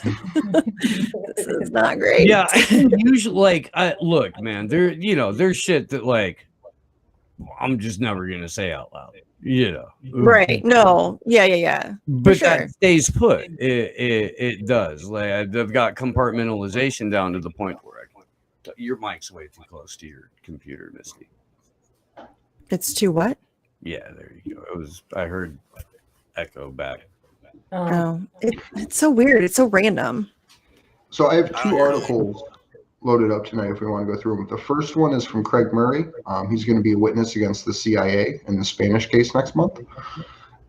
This is not great. yeah, I can usually like look, man, there's shit that like I'm just never gonna say out loud. Right. No. Yeah. But sure. that stays put. It does. Like I've got compartmentalization down to the point where your mic's way too close to your computer, Misty. It's too what? Yeah, there you go. I heard echo back. Oh, it's so weird. It's so random. So I have two articles loaded up tonight if we want to go through them. The first one is from Craig Murray. He's going to be a witness against the CIA in the Spanish case next month.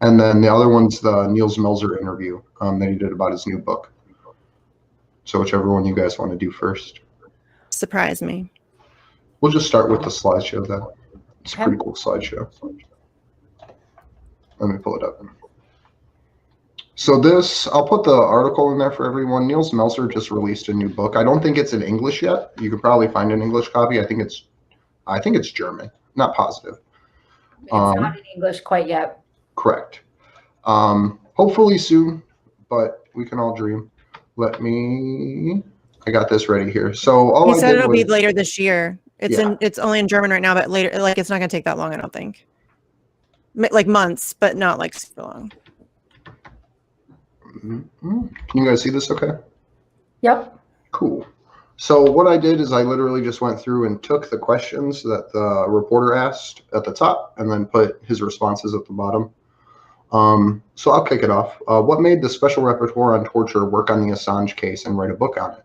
And then the other one's the Nils Melzer interview that he did about his new book. So whichever one you guys want to do first. Surprise me. We'll just start with the slideshow then. It's a pretty cool slideshow. Let me pull it up. So I'll put the article in there for everyone. Nils Melzer just released a new book. I don't think it's in English yet. You could probably find an English copy. I think it's German. Not positive. It's not in English quite yet. Correct. Hopefully soon, but we can all dream. I got this ready here. So all He I said did it'll was, be later this year. Yeah. It's only in German right now, but later, like it's not gonna take that long, I don't think. Like months, but not like super long. Can you guys see this okay? Yep. Cool. So what I did is I literally just went through and took the questions that the reporter asked at the top and then put his responses at the bottom. So I'll kick it off. What made the Special Rapporteur on Torture work on the Assange case and write a book on it?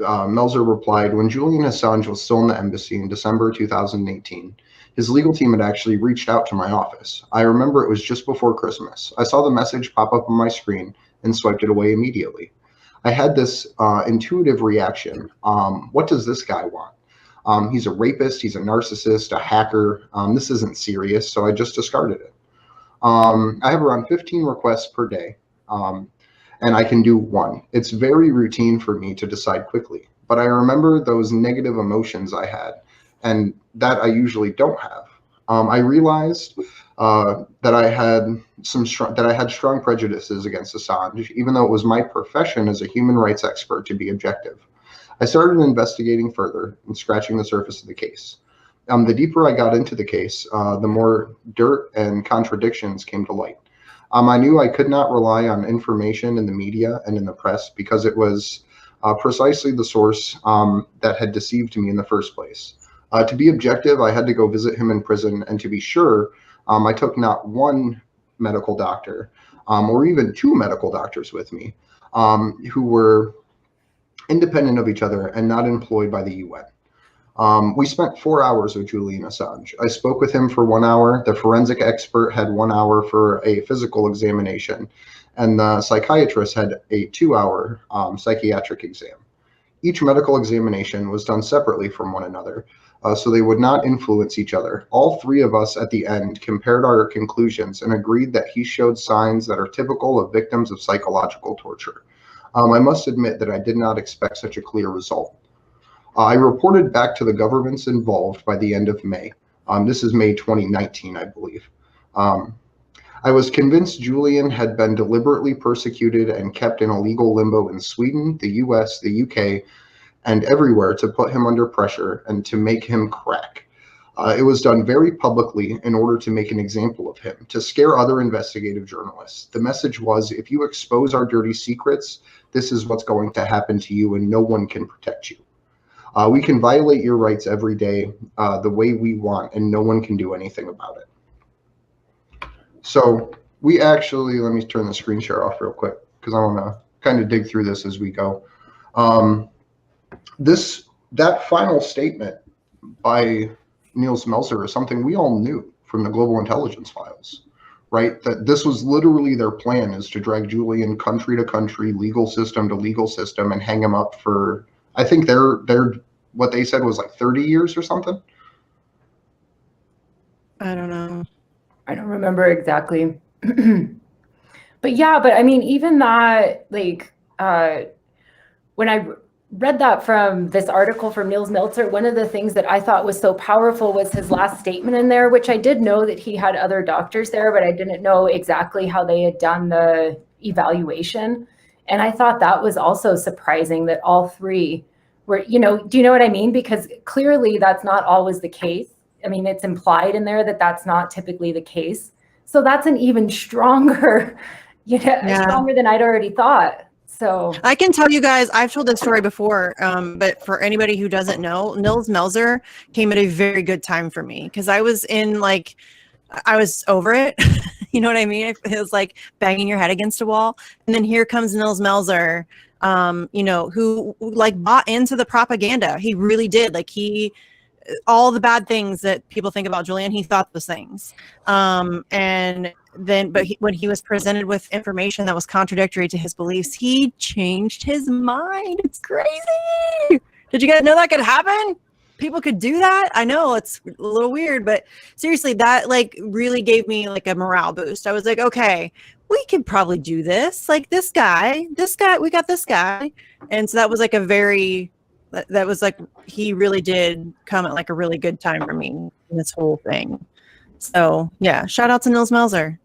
Melzer replied, when Julian Assange was still in the embassy in December 2018, his legal team had actually reached out to my office. I remember it was just before Christmas. I saw the message pop up on my screen and swiped it away immediately. I had this intuitive reaction. What does this guy want? He's a rapist, he's a narcissist, a hacker. This isn't serious, so I just discarded it. I have around 15 requests per day, and I can do one. It's very routine for me to decide quickly, but I remember those negative emotions I had, and that I usually don't have. I realized that I had strong prejudices against Assange, even though it was my profession as a human rights expert to be objective. I started investigating further and scratching the surface of the case. The deeper I got into the case, the more dirt and contradictions came to light. I knew I could not rely on information in the media and in the press because it was precisely the source that had deceived me in the first place. To be objective, I had to go visit him in prison, and to be sure, I took not one medical doctor or even two medical doctors with me who were independent of each other and not employed by the UN. We spent 4 hours with Julian Assange. I spoke with him for 1 hour. The forensic expert had 1 hour for a physical examination, and the psychiatrist had a 2-hour psychiatric exam. Each medical examination was done separately from one another, so they would not influence each other. All three of us at the end compared our conclusions and agreed that he showed signs that are typical of victims of psychological torture. I must admit that I did not expect such a clear result. I reported back to the governments involved by the end of May. This is May 2019, I believe. I was convinced Julian had been deliberately persecuted and kept in a legal limbo in Sweden, the US, the UK, and everywhere to put him under pressure and to make him crack. It was done very publicly in order to make an example of him, to scare other investigative journalists. The message was, if you expose our dirty secrets, this is what's going to happen to you and no one can protect you. We can violate your rights every day the way we want, and no one can do anything about it. So we actually, let me turn the screen share off real quick because I want to kind of dig through this as we go. That final statement by Nils Melzer is something we all knew from the global intelligence files, right? That this was literally their plan, is to drag Julian country to country, legal system to legal system, and hang him up for, I think they're what they said was like 30 years or something. I don't know. I don't remember exactly. But yeah, but I mean, even that, like, when I read that from this article from Nils Melzer, one of the things that I thought was so powerful was his last statement in there, which I did know that he had other doctors there, but I didn't know exactly how they had done the evaluation. And I thought that was also surprising that all three were, you know, do you know what I mean? Because clearly that's not always the case. I mean, it's implied in there that that's not typically the case. So that's an even stronger, stronger than I'd already thought. So I can tell you guys, I've told this story before, but for anybody who doesn't know, Nils Melzer came at a very good time for me because I was I was over it. You know what I mean? It was like banging your head against a wall. And then here comes Nils Melzer, who like bought into the propaganda. He really did. Like all the bad things that people think about Julian, he thought those things. And then, when he was presented with information that was contradictory to his beliefs, he changed his mind. It's crazy. Did you guys know that could happen? People could do that. I know it's a little weird, but seriously, that like really gave me like a morale boost. I was like, okay, we could probably do this. Like this guy, we got this guy. And so that was like that was like, he really did come at like a really good time for me in this whole thing. So yeah, shout out to Nils Melzer.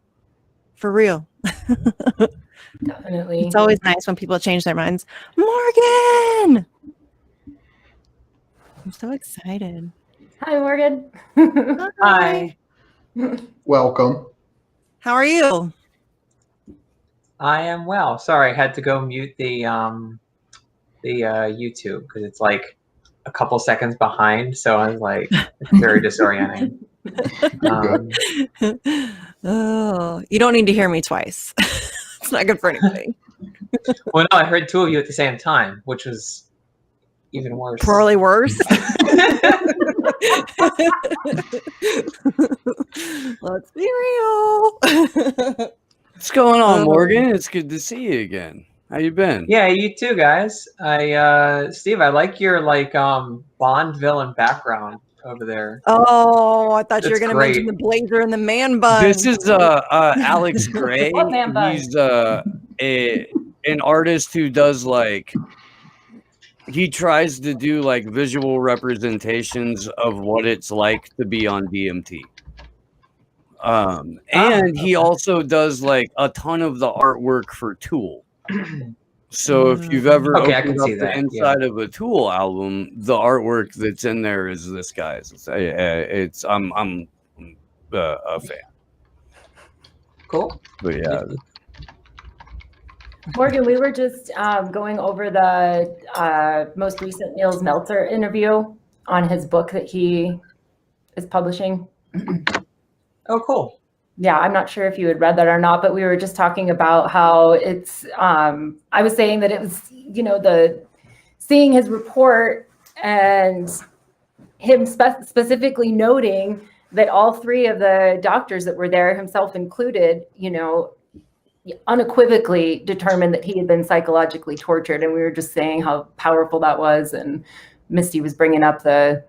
For real. definitely. It's always nice when people change their minds. Morgan! I'm so excited. Hi, Morgan. Hi. Welcome. How are you? I am well. Sorry, I had to go mute the YouTube because it's like a couple seconds behind. So I was like, it's very disorienting. Oh, you don't need to hear me twice. It's not good for anybody. Well, no, I heard two of you at the same time, which was even worse. Probably worse. Let's be real. What's going on, Morgan? It's good to see you again. How you been? Yeah, you too, guys. Steve, I like your Bond villain background over there. Oh, I thought you were That's going to mention great. the blazer and the man bun. This is Alex Gray. What man bun? He's an artist who does he tries to do like visual representations of what it's like to be on DMT. And he also does like a ton of the artwork for Tool. So if you've ever Okay, I opened can up see the that, inside of a Tool album, the artwork that's in there is this guy's. I'm a fan. Cool. But yeah, Morgan, we were just going over the most recent Nils Melzer interview on his book that he is publishing. Oh, cool. Yeah, I'm not sure if you had read that or not, but we were just talking about how it's, I was saying that it was, seeing his report and him specifically noting that all three of the doctors that were there, himself included, unequivocally determined that he had been psychologically tortured. And we were just saying how powerful that was. And Misty was bringing up the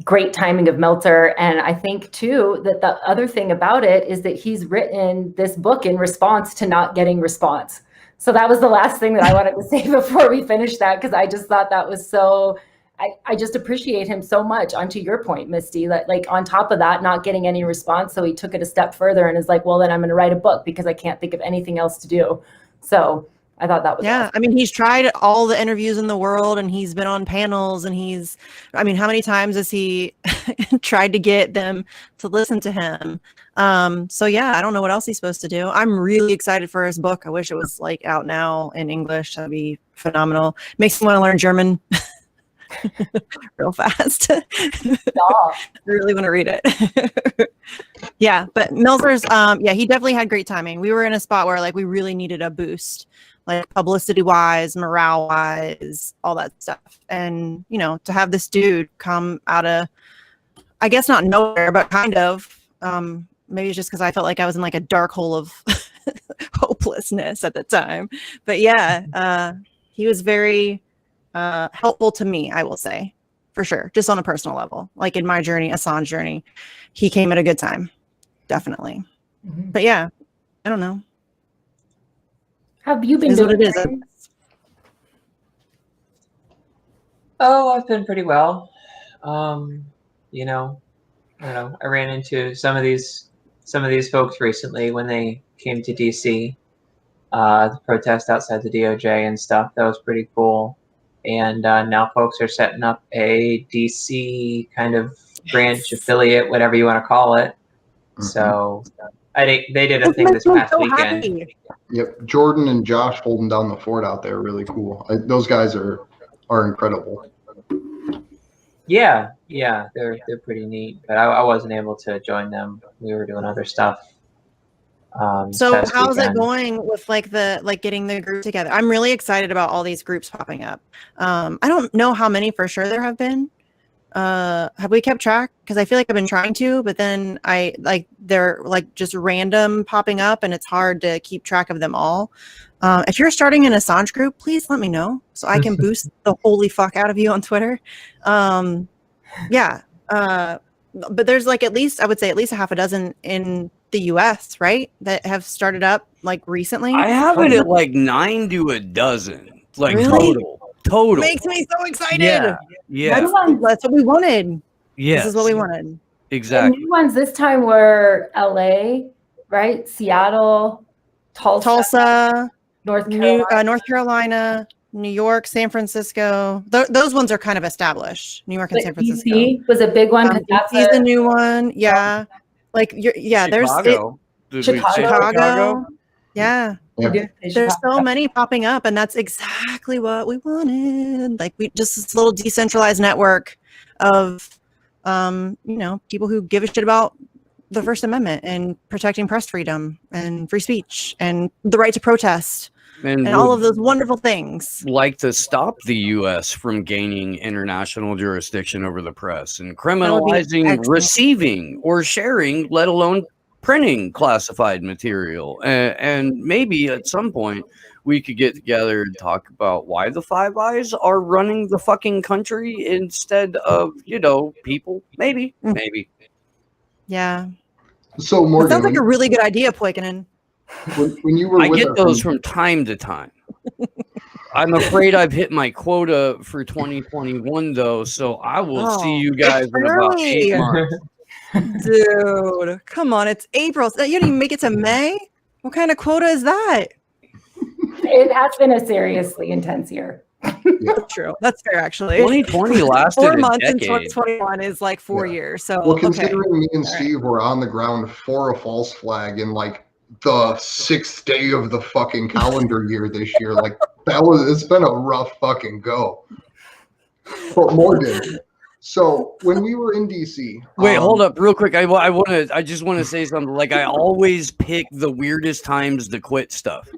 great timing of Meltzer. And I think too, that the other thing about it is that he's written this book in response to not getting response. So that was the last thing that I wanted to say before we finish that, because I just thought that was so, I just appreciate him so much. Onto your point, Misty, that like on top of that, not getting any response. So he took it a step further and is like, well, then I'm going to write a book because I can't think of anything else to do. So I thought that was yeah. awesome. I mean, he's tried all the interviews in the world and he's been on panels and how many times has he tried to get them to listen to him? So yeah, I don't know what else he's supposed to do. I'm really excited for his book. I wish it was like out now in English. That'd be phenomenal. Makes me want to learn German. Real fast. I really want to read it. Yeah, but Melzer's he definitely had great timing. We were in a spot where like we really needed a boost, like publicity wise, morale wise, all that stuff. And to have this dude come out of, I guess not nowhere, but kind of, maybe it's just because I felt like I was in like a dark hole of hopelessness at the time. But yeah, he was very helpful to me, I will say, for sure, just on a personal level. Like in my journey, Assange journey, he came at a good time, definitely. Mm-hmm. But yeah, I don't know. How have you been doing? What it is. Oh, I've been pretty well. I ran into some of these folks recently when they came to DC, the protest outside the DOJ and stuff. That was pretty cool. And now folks are setting up a DC kind of branch, affiliate, whatever you want to call it. Mm-hmm. So they did a thing this past weekend. Happy. Yep, Jordan and Josh holding down the fort out there, really cool. Those guys are incredible. Yeah, they're pretty neat. But I wasn't able to join them. We were doing other stuff. So how's it going with getting the group together? I'm really excited about all these groups popping up. I don't know how many for sure there have been. Have we kept track? Because I feel like I've been trying to, but then they're just random popping up and it's hard to keep track of them all. If you're starting an Assange group, please let me know so I can boost the holy fuck out of you on Twitter. But there's at least a half a dozen in the US, right, that have started up recently. I have it at 9 to a dozen, really? total. Makes me so excited. Yeah. That's what we wanted. Yeah, this is what we wanted. Exactly. The new ones this time were LA, right? Seattle, Tulsa, North Carolina, New York, San Francisco. Those ones are kind of established. New York and San Francisco. DC was a big one. DC's the new one. Yeah. Chicago. Chicago. Yeah. Yeah. There's so many popping up, and that's exactly what we wanted. This little decentralized network of people who give a shit about the First Amendment and protecting press freedom and free speech and the right to protest and all of those wonderful things. Like to stop the U.S. from gaining international jurisdiction over the press and criminalizing receiving or sharing, let alone printing classified material, and maybe at some point we could get together and talk about why the Five Eyes are running the fucking country instead of, you know, people. Maybe. Yeah. So That Morgan, sounds like a really good idea, Poikinen. when you were I with get us those in- from time to time. I'm afraid I've hit my quota for 2021, though, so I will see you guys in about 8 early. months. Dude, come on. It's April. You didn't even make it to May? What kind of quota is that? It has been a seriously intense year. That's true. That's fair, actually. 2020 lasted 4 a months in decade. 2021 is like 4 Yeah. years. So, Well, okay. considering me and All right. Steve were on the ground for a false flag in like the 6th day of the fucking calendar year this year, like it's been a rough fucking go. But Morgan, so when we were in DC, Wait, hold up real quick. I just want to say something. Like, I always pick the weirdest times to quit stuff.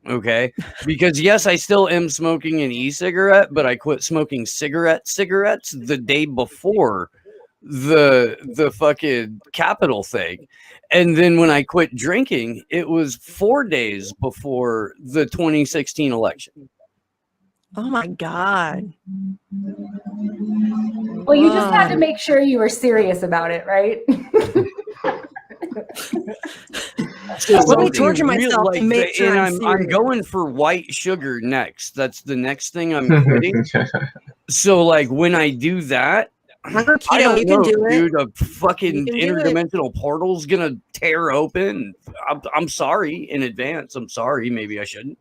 Okay, because yes, I still am smoking an e-cigarette, but I quit smoking cigarettes the day before the fucking Capitol thing, and then when I quit drinking, it was 4 days before the 2016 election. Oh my God. Well, you just had to make sure you were serious about it, right? Let me torture myself to make sure and I'm I'm serious. going for white sugar next. That's the next thing I'm quitting. So like when I do that, I Keto, don't you know, can do it. dude. A fucking You can do it. interdimensional portal's gonna tear open. I'm sorry in advance. I'm sorry. Maybe I shouldn't.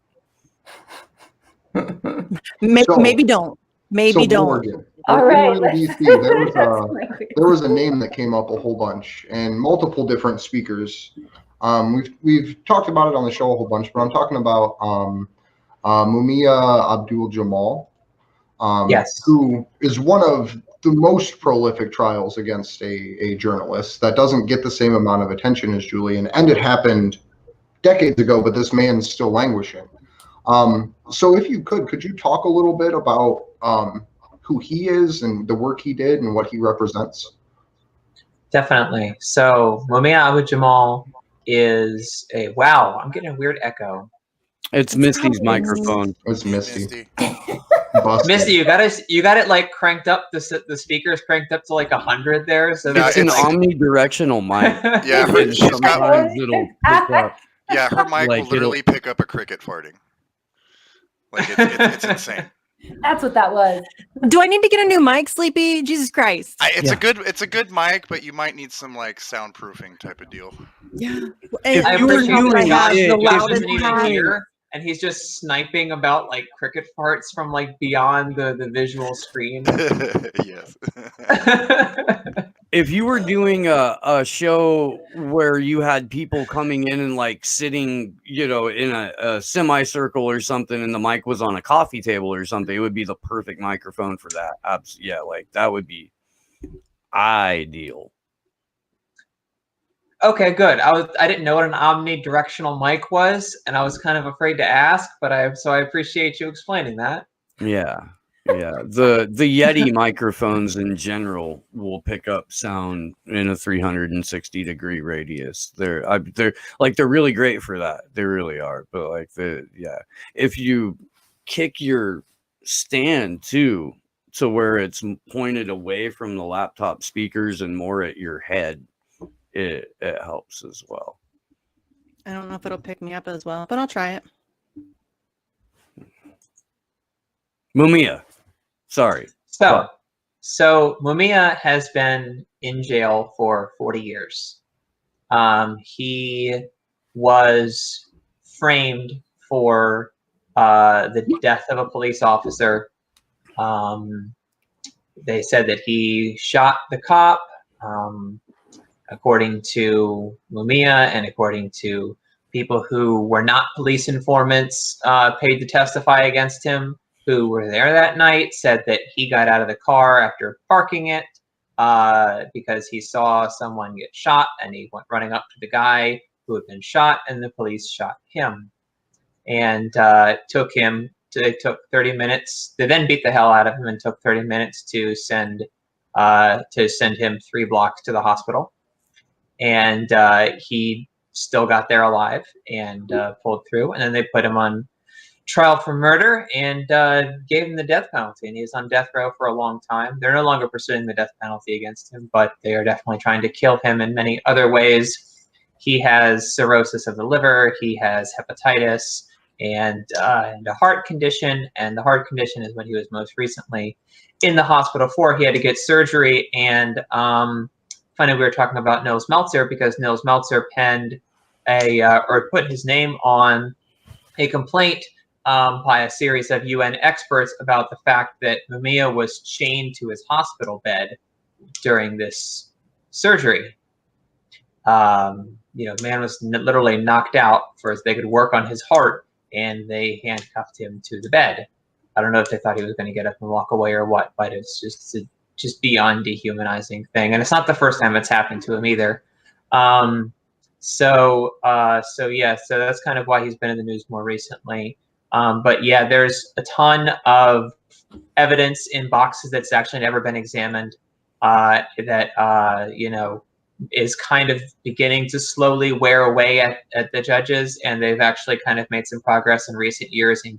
Maybe don't. Maybe don't. Morgan, All when we right. were in DC, there was a name that came up a whole bunch and multiple different speakers. We've talked about it on the show a whole bunch, but I'm talking about Mumia Abu-Jamal, Yes. who is one of the most prolific trials against a journalist that doesn't get the same amount of attention as Julian, and it happened decades ago, but this man's still languishing. So if you could you talk a little bit about who he is and the work he did and what he represents? Definitely. So Mumia Abu-Jamal is a wow. I'm getting a weird echo. It's Misty's microphone. It's Misty. Misty, you got it like cranked up. The speakers cranked up to like 100 there. So It's an omnidirectional mic. Yeah, she's got. Sometimes it'll pick up. Yeah, her mic Like, will literally pick up a cricket farting. Like it's insane. That's what that was. Do I need to get a new mic, Sleepy? Jesus Christ. It's a good mic, but you might need some like soundproofing type of deal. Yeah. If I you were appreciate doing that have it, the he loudest doesn't even mic. hear, and he's just sniping about like cricket farts from like beyond the visual screen. Yes. If you were doing a show where you had people coming in and like sitting, you know, in a semicircle or something, and the mic was on a coffee table or something, it would be the perfect microphone for that. Yeah, like that would be ideal. Okay, good. I didn't know what an omnidirectional mic was, and I was kind of afraid to ask, but I appreciate you explaining that. Yeah. The Yeti microphones in general will pick up sound in a 360-degree radius. They're really great for that. They really are. But like if you kick your stand too to where it's pointed away from the laptop speakers and more at your head, it helps as well. I don't know if it'll pick me up as well, but I'll try it. Mumia. Sorry. So Mumia has been in jail for 40 years. He was framed for the death of a police officer. They said that he shot the cop. According to Mumia and according to people who were not police informants paid to testify against him, who were there that night, said that he got out of the car after parking it because he saw someone get shot, and he went running up to the guy who had been shot, and the police shot him. And it took 30 minutes. They then beat the hell out of him and took 30 minutes to send him 3 blocks to the hospital. and he still got there alive and pulled through. And then they put him on trial for murder and gave him the death penalty, and he's on death row for a long time. They're no longer pursuing the death penalty against him, but they are definitely trying to kill him in many other ways. He has cirrhosis of the liver, he has hepatitis, and a heart condition. And the heart condition is what he was most recently in the hospital for. He had to get surgery. And funny, we were talking about Nils Melzer, because Nils Melzer penned or put his name on a complaint by a series of UN experts about the fact that Mumia was chained to his hospital bed during this surgery. The man was literally knocked out for as they could work on his heart, and they handcuffed him to the bed. I don't know if they thought he was going to get up and walk away or what, but it's just beyond dehumanizing thing. And it's not the first time it's happened to him either. So that's kind of why he's been in the news more recently. But yeah, there's a ton of evidence in boxes that's actually never been examined that is kind of beginning to slowly wear away at the judges, and they've actually kind of made some progress in recent years in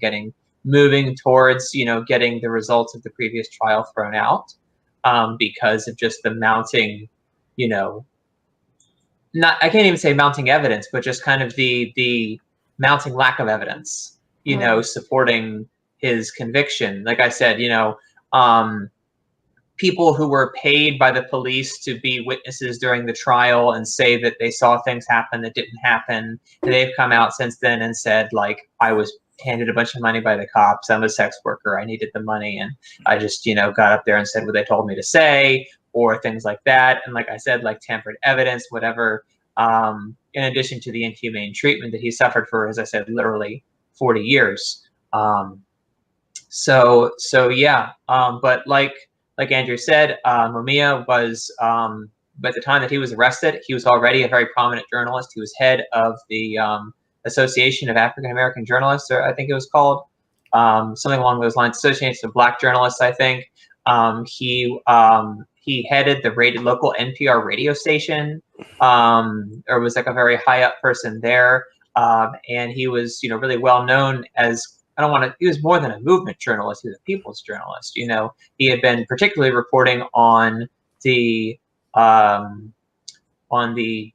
moving towards getting the results of the previous trial thrown out because of just the mounting, I can't even say mounting evidence, but just kind of the mounting lack of evidence, supporting his conviction. Like I said, people who were paid by the police to be witnesses during the trial and say that they saw things happen that didn't happen, and they've come out since then and said, like, I was handed a bunch of money by the cops, I'm a sex worker, I needed the money, and I just, got up there and said what they told me to say, or things like that. And like I said, like tampered evidence, whatever, in addition to the inhumane treatment that he suffered for, as I said, literally 40 years. But like Andrew said, Mumia was, by the time that he was arrested, he was already a very prominent journalist. He was head of the Association of African American Journalists, or I think it was called, something along those lines, Association of Black Journalists, I think. He headed the local NPR radio station, or was like a very high up person there. And he was, really well known as, he was more than a movement journalist, he was a people's journalist. He had been particularly reporting on the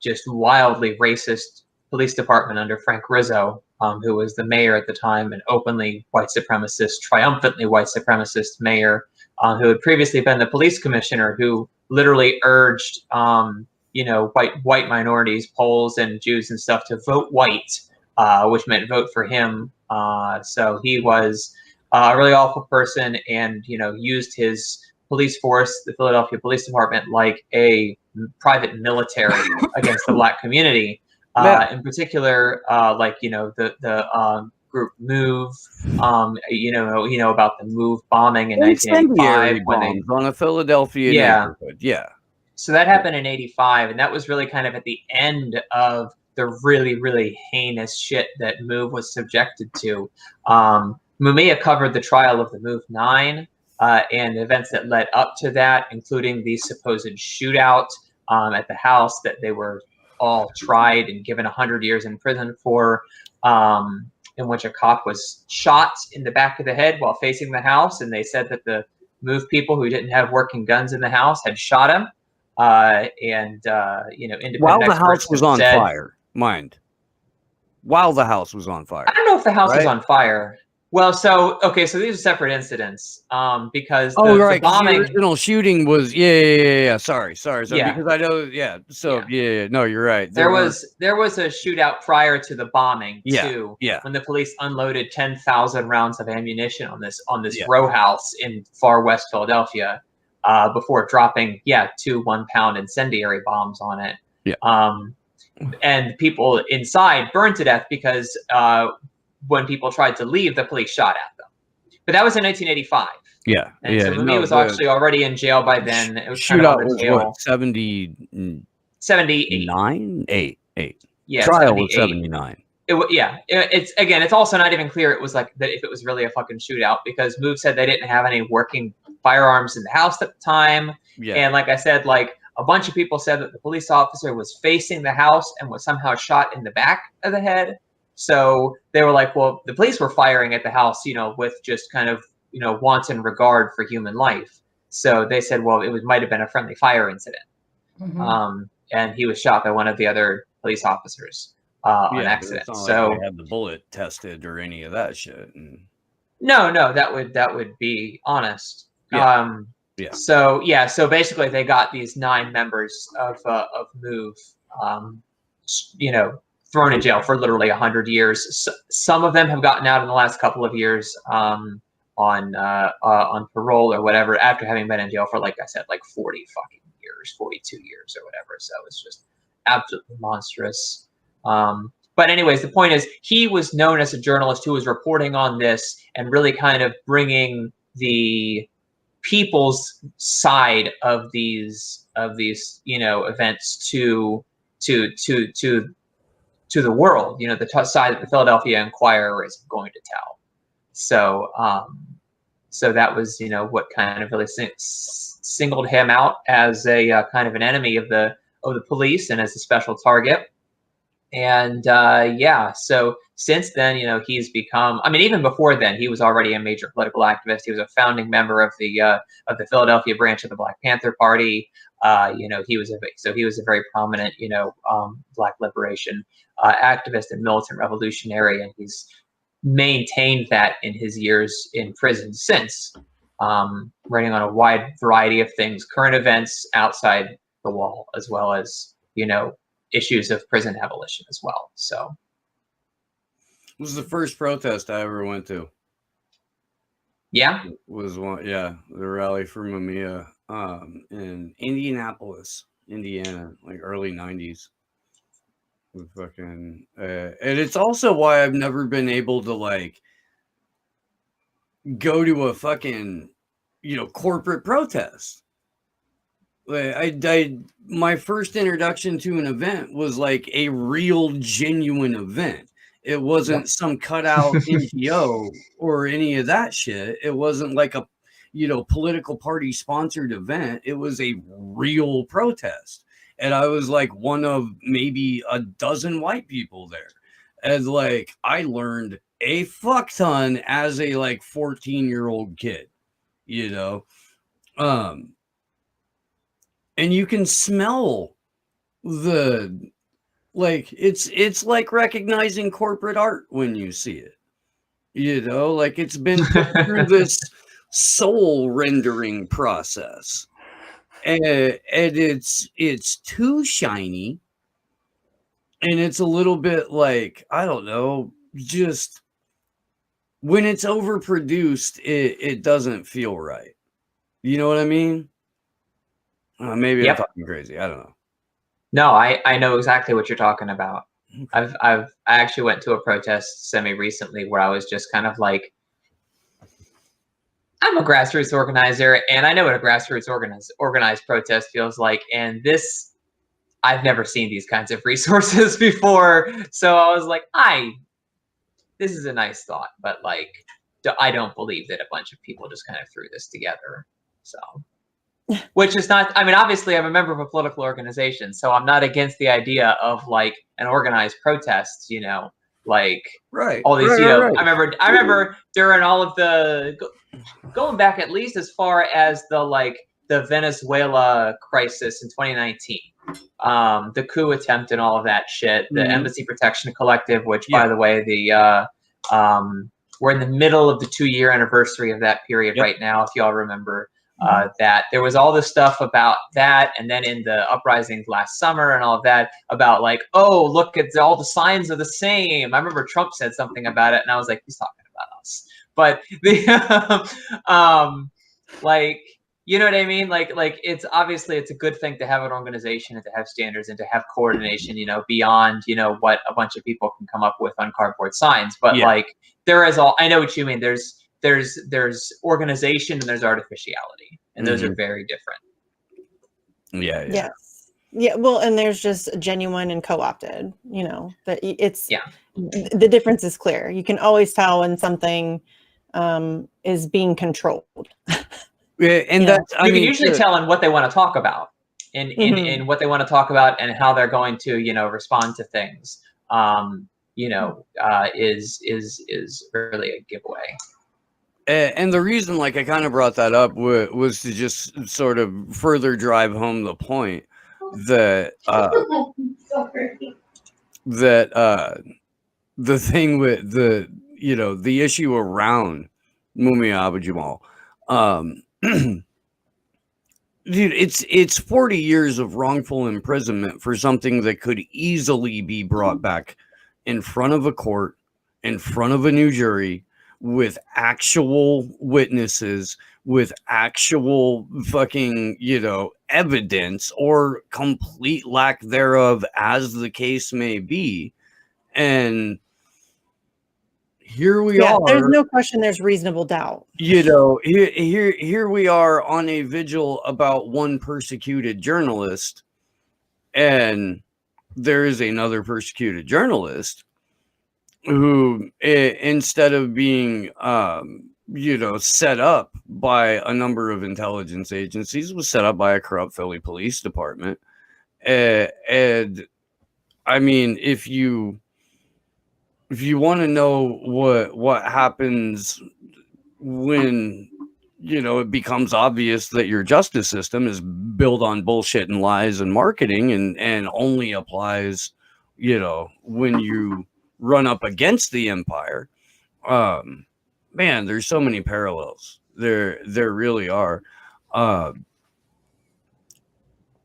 just wildly racist police department under Frank Rizzo, who was the mayor at the time, an openly white supremacist, triumphantly white supremacist mayor, who had previously been the police commissioner, who literally urged, white minorities, Poles and Jews and stuff, to vote white, which meant vote for him. So he was a really awful person, and used his police force, the Philadelphia Police Department, like a private military against the Black community. In particular, the group MOVE, about the MOVE bombing in 1985 on a Philadelphia neighborhood. Yeah. So that happened in 85, and that was really kind of at the end of the really, really heinous shit that MOVE was subjected to. Mumia covered the trial of the MOVE 9 and events that led up to that, including the supposed shootout at the house that they were all tried and given 100 years in prison for, in which a cop was shot in the back of the head while facing the house, and they said that the MOVE people who didn't have working guns in the house had shot him. Independent while the house experts was on fire, while the house was on fire. I don't know if the house was on fire. Well, so these are separate incidents, because the bombing, the original shooting was sorry. So Yeah. because I know, no, you're right. There was a shootout prior to the bombing too. Yeah. When the police unloaded 10,000 rounds of ammunition on this row house in far west Philadelphia, before dropping 2 1-pound incendiary bombs on it. Yeah. And people inside burned to death because when people tried to leave, the police shot at them. But that was in 1985. Yeah. And so Mumia was actually already in jail by then. It was shootout kind of was what, 79? 8. Yeah. Trial 78. was 79. It's also not even clear it was like that, if it was really a fucking shootout, because MOVE said they didn't have any working firearms in the house at the time. Yeah. And like I said, like A bunch of people said that the police officer was facing the house and was somehow shot in the back of the head. So they were like, well, the police were firing at the house, with just kind of, wanton regard for human life. So they said, well, might have been a friendly fire incident. And he was shot by one of the other police officers on accident. It's not so like they had the bullet tested or any of that shit. No, that would be honest. Yeah. So basically they got these 9 members of MOVE, thrown in jail for literally 100 years. Some of them have gotten out in the last couple of years on parole or whatever, after having been in jail for, like I said, like 40 fucking years, 42 years or whatever. So it's just absolutely monstrous. But anyways, the point is, he was known as a journalist who was reporting on this and really kind of bringing the people's side of these events to the world, the side that the Philadelphia Inquirer is going to tell. So so that was what kind of really singled him out as a kind of an enemy of the police and as a special target. And so since then, he's become, even before then, he was already a major political activist. He was a founding member of the Philadelphia branch of the Black Panther Party. He was a very prominent, Black liberation activist and militant revolutionary, and he's maintained that in his years in prison since, writing on a wide variety of things, current events outside the wall, as well as, issues of prison abolition as well. So it was the first protest I ever went to. Yeah, it was one. Yeah, the rally for Mumia in Indianapolis, Indiana, like early '90s. Fucking, and it's also why I've never been able to like go to a fucking corporate protest. Like my first introduction to an event was like a real genuine event. It wasn't some cutout NGO or any of that shit. It wasn't like a political party sponsored event. It was a real protest. And I was like one of maybe a dozen white people there. And like I learned a fuck ton as a like 14-year-old kid, and you can smell the, like, it's like recognizing corporate art when you see it, like it's been put through this soul rendering process, and it's too shiny, and it's a little bit like, I don't know, just when it's overproduced, it doesn't feel right. You know what I mean? Maybe I'm talking crazy. I don't know. No, I know exactly what you're talking about. I actually went to a protest semi-recently where I was just kind of like, I'm a grassroots organizer, and I know what a grassroots organized protest feels like. And this, I've never seen these kinds of resources before. So I was like, this is a nice thought, but like, I don't believe that a bunch of people just kind of threw this together. So, which is not, obviously I'm a member of a political organization, so I'm not against the idea of like an organized protest, like right. all these, right. I remember during all of the, going back at least as far as the Venezuela crisis in 2019, the coup attempt and all of that shit, the Embassy Protection Collective, which by the way, we're in the middle of the 2-year anniversary of that period right now, if y'all remember. That there was all this stuff about that, and then in the uprisings last summer and all of that about like, oh, look at all the signs are the same. I remember Trump said something about it, and I was like, he's talking about us. But the like, you know what I mean? Like it's obviously it's a good thing to have an organization and to have standards and to have coordination, beyond what a bunch of people can come up with on cardboard signs. But like there is I know what you mean. There's organization and there's artificiality, and those are very different. Yeah, well, and there's just genuine and co-opted, that it's the difference is clear. You can always tell when something is being controlled. And that's, you can usually tell in what they want to talk about. in what they want to talk about and how they're going to, respond to things, is really a giveaway. And the reason, like, I kind of brought that up was to just sort of further drive home the point that the thing with the issue around Mumia Abu-Jamal, dude, it's 40 years of wrongful imprisonment for something that could easily be brought back in front of a court, in front of a new jury, with actual witnesses, with actual fucking, evidence or complete lack thereof, as the case may be. And here we are. There's no question there's reasonable doubt. Here we are on a vigil about one persecuted journalist, and there is another persecuted journalist who, instead of being set up by a number of intelligence agencies, was set up by a corrupt Philly police department. And I mean, if you want to know what happens when it becomes obvious that your justice system is built on bullshit and lies and marketing, and only applies when you run up against the empire, man, there's so many parallels. There really are.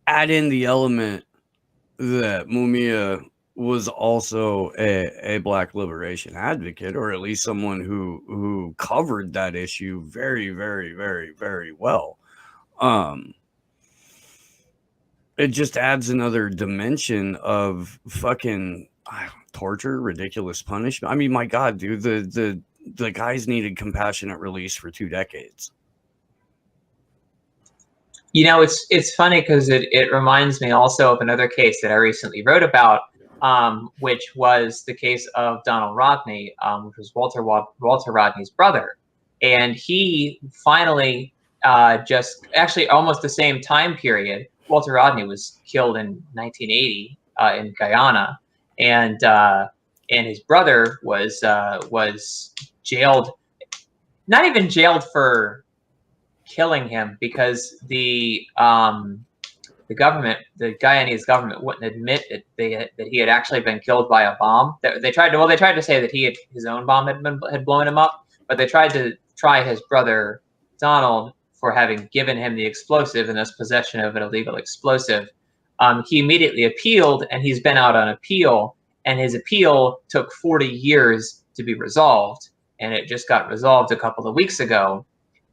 Add in the element that Mumia was also a Black liberation advocate, or at least someone who covered that issue very, very, very, very well. It just adds another dimension of fucking torture, ridiculous punishment. I mean, my God, dude, the guys needed compassionate release for 2 decades. It's funny because it reminds me also of another case that I recently wrote about, which was the case of Donald Rodney, which was Walter Rodney's brother. And he finally, just actually almost the same time period, Walter Rodney was killed in 1980 in Guyana. And his brother was jailed, not even jailed for killing him, because the government, the Guyanese government, wouldn't admit that he had actually been killed by a bomb. They tried to say that his own bomb had blown him up, but they tried to try his brother Donald for having given him the explosive and thus possession of an illegal explosive. He immediately appealed, and he's been out on appeal, and his appeal took 40 years to be resolved, and it just got resolved a couple of weeks ago.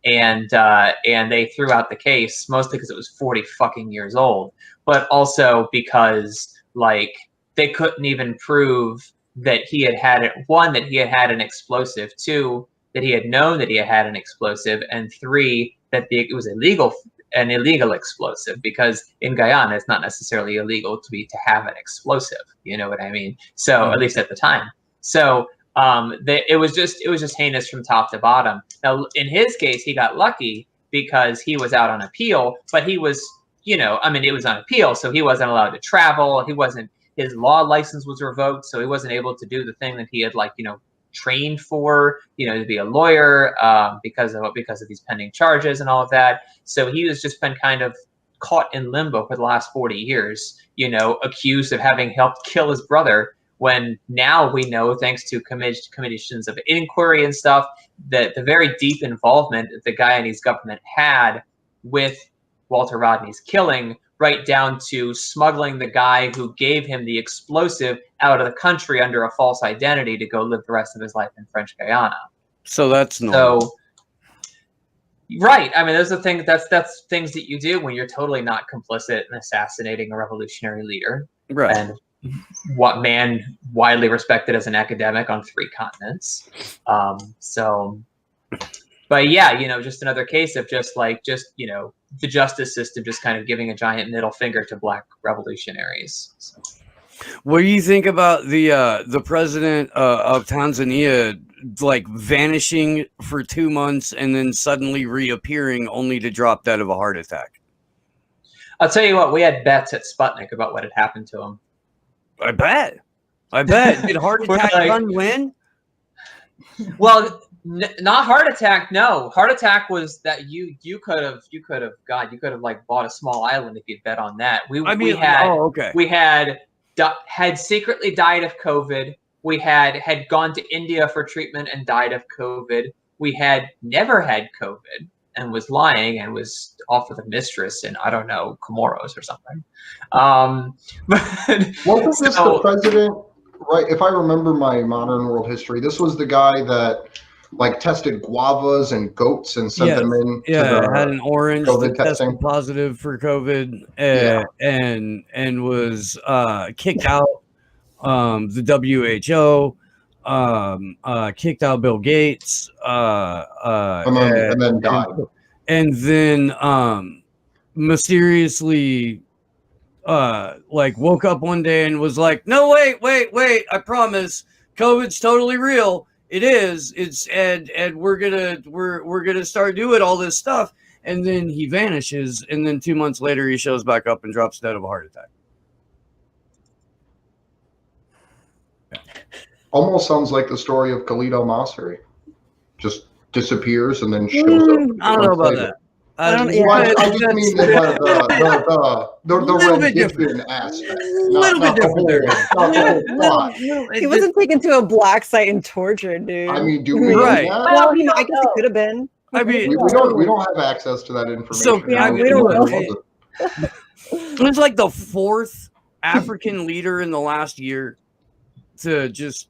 And they threw out the case, mostly because it was 40 fucking years old, but also because, like, they couldn't even prove that he had had it. 1, that he had had an explosive. 2, that he had known that he had an explosive, and 3, that it was an illegal explosive, because in Guyana it's not necessarily illegal to have an explosive. You know what I mean? So at least at the time. So it was just heinous from top to bottom. Now in his case, he got lucky because he was out on appeal, but he was, it was on appeal, so he wasn't allowed to travel. His law license was revoked, so he wasn't able to do the thing that he had trained for, to be a lawyer, because of these pending charges and all of that. So he has just been kind of caught in limbo for the last 40 years, accused of having helped kill his brother, when now we know, thanks to commissions of inquiry and stuff, that the very deep involvement that the Guyanese government had with Walter Rodney's killing, right down to smuggling the guy who gave him the explosive out of the country under a false identity to go live the rest of his life in French Guyana. So that's normal. So, right. I mean, those are things. That's things that you do when you're totally not complicit in assassinating a revolutionary leader. Right. And what man widely respected as an academic on 3 continents. But yeah, just another case of the justice system just kind of giving a giant middle finger to Black revolutionaries. So. What do you think about the president of Tanzania, vanishing for 2 months and then suddenly reappearing only to drop dead of a heart attack? I'll tell you what, we had bets at Sputnik about what had happened to him. I bet. Did heart We're attack like- run win? Well, not heart attack. No, heart attack was that you could have like bought a small island if you'd bet on that. We had secretly died of COVID. We had gone to India for treatment and died of COVID. We had never had COVID and was lying and was off with a mistress in, I don't know, Comoros or something. Wasn't this the president? Right, if I remember my modern world history, this was the guy that like tested guavas and goats and sent them in. Had an orange COVID that tested testing. positive for COVID, and was kicked out. The WHO kicked out Bill Gates, and then died. and then mysteriously like woke up one day and was like, no, wait, I promise COVID's totally real. It is. It's and we're gonna start doing all this stuff. And then he vanishes, and then 2 months later he shows back up and drops dead of a heart attack. Almost sounds like the story of Khalid al-Masri. Just disappears and then shows up. I don't know about that. I just mean the rendition aspect. A little bit different there. Not the whole plot. He wasn't taken to a black site and tortured, dude. I mean, do we know Right. that? Well, you know, I guess it could have been. I mean, We don't have access to that information. So, yeah, we don't know. It was like the fourth African leader in the last year to just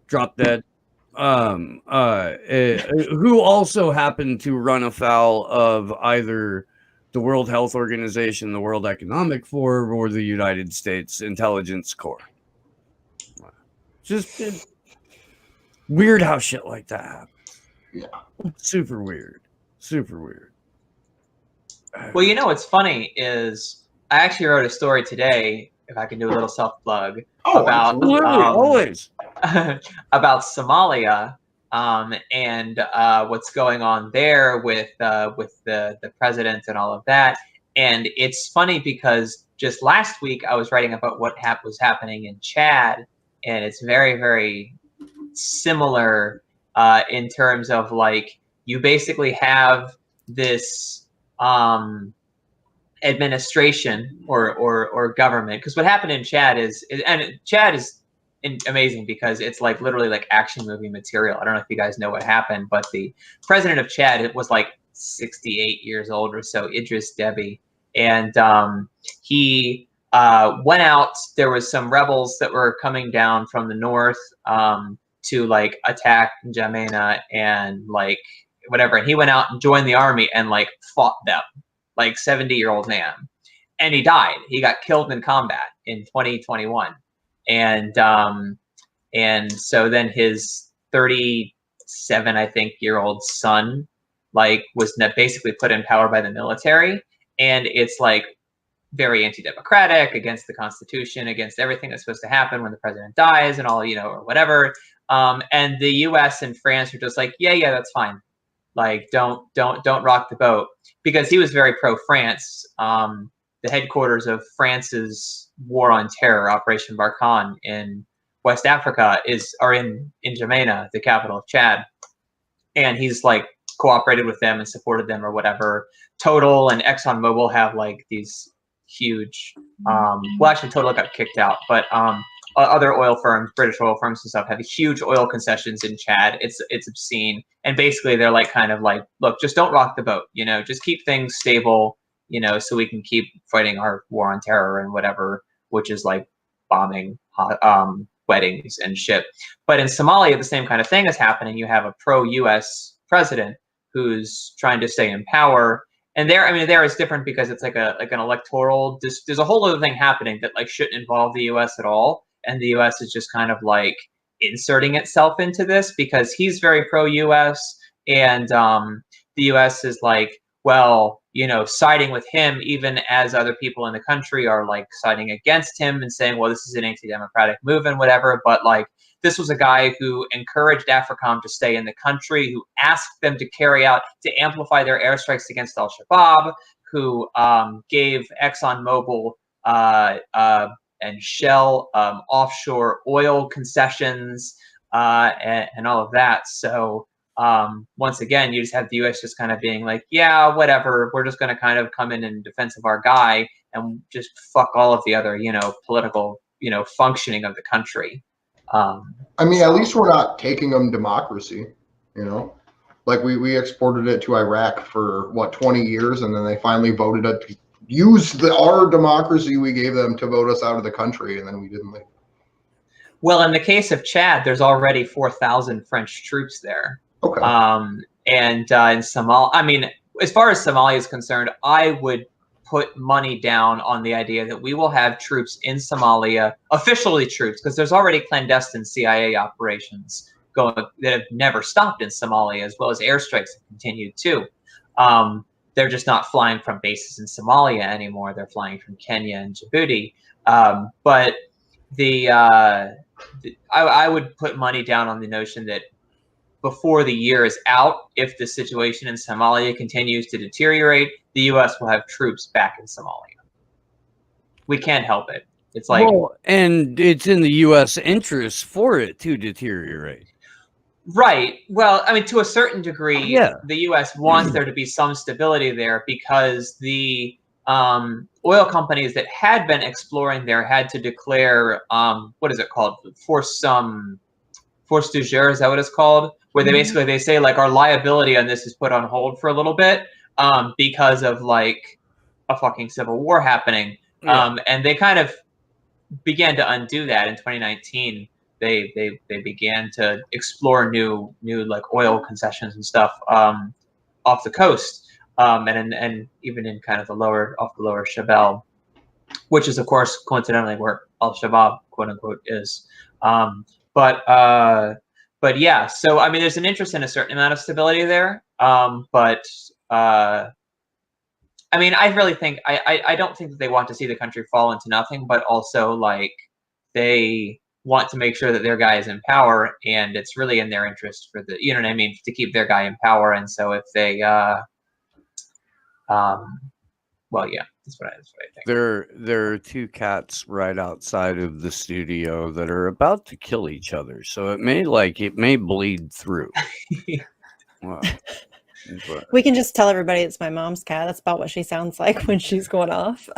drop dead. Who also happened to run afoul of either the World Health Organization, the World Economic Forum, or the United States Intelligence Corps. Just weird how shit like that happens. Yeah. Super weird. Well, you know what's funny is I actually wrote a story today, if I can do a little self-plug, about always about Somalia and what's going on there with the president and all of that. And it's funny because just last week I was writing about what was happening in Chad, and it's very, very similar in terms of like you basically have this administration or government, because what happened in Chad is amazing because it's like literally like action movie material. I don't know if you guys know what happened, but the president of Chad was like 68 years old or so, Idris Deby, and he went out. There was some rebels that were coming down from the north to like attack N'Djamena and like whatever, and he went out and joined the army and like fought them, like 70-year-old man, and he died. He got killed in combat in 2021, and so then his 37, I think, year-old son like was basically put in power by the military, and it's like very anti-democratic, against the Constitution, against everything that's supposed to happen when the president dies and all, you know, or whatever. And the U.S. and France are just like, yeah, that's fine. Like, don't rock the boat, because he was very pro-France. The headquarters of France's war on terror, Operation Barkhane in West Africa, are in N'Djamena, the capital of Chad, and he's like cooperated with them and supported them or whatever. Total and ExxonMobil have like these huge. Well, actually, Total got kicked out, but other oil firms, British oil firms and stuff, have huge oil concessions in Chad. It's obscene. And basically they're like kind of like, look, just don't rock the boat, you know, just keep things stable, you know, so we can keep fighting our war on terror and whatever, which is like bombing weddings and shit. But in Somalia, the same kind of thing is happening. You have a pro-US president who's trying to stay in power. And there is different because it's like an electoral, there's a whole other thing happening that like shouldn't involve the US at all. And the US is just kind of like inserting itself into this because he's very pro-US, and the US is like, well, you know, siding with him, even as other people in the country are like siding against him and saying, well, this is an anti-democratic move and whatever. But like, this was a guy who encouraged AFRICOM to stay in the country, who asked them to amplify their airstrikes against al-Shabaab, who gave ExxonMobil and Shell offshore oil concessions and all of that. So once again, you just have the U.S. just kind of being like, yeah, whatever. We're just going to kind of come in defense of our guy and just fuck all of the other, political, functioning of the country. I mean, at least we're not taking them democracy, Like we exported it to Iraq for 20 years, and then they finally voted it to use our democracy we gave them to vote us out of the country, and then we didn't leave. Well, in the case of Chad, there's already 4,000 French troops there. Okay. And in Somalia, I mean, as far as Somalia is concerned, I would put money down on the idea that we will have troops in Somalia, officially troops, because there's already clandestine CIA operations going that have never stopped in Somalia, as well as airstrikes have continued too. They're just not flying from bases in Somalia anymore. They're flying from Kenya and Djibouti. But I would put money down on the notion that before the year is out, if the situation in Somalia continues to deteriorate, the U.S. will have troops back in Somalia. We can't help it. It's like, well, and it's in the U.S. interest for it to deteriorate. right. Well, I mean, to a certain degree, Yeah. the U.S. wants there to be some stability there because the oil companies that had been exploring there had to declare, what is it called? Force du jour, is that what it's called? Where they basically, they say like our liability on this is put on hold for a little bit because of like a fucking civil war happening. Yeah. And they kind of began to undo that in 2019. They began to explore new like oil concessions and stuff off the coast and even in kind of the lower Shabelle, which is of course coincidentally where Al-Shabaab quote unquote is. But yeah, so I mean, there's an interest in a certain amount of stability there. But I mean, I really think I don't think that they want to see the country fall into nothing, but also like they want to make sure that their guy is in power, and it's really in their interest for the, you know what I mean, to keep their guy in power. And so if they, well, yeah, that's what I think. There are two cats right outside of the studio that are about to kill each other, so it may bleed through. Wow. But We can just tell everybody it's my mom's cat. That's about what she sounds like when she's going off.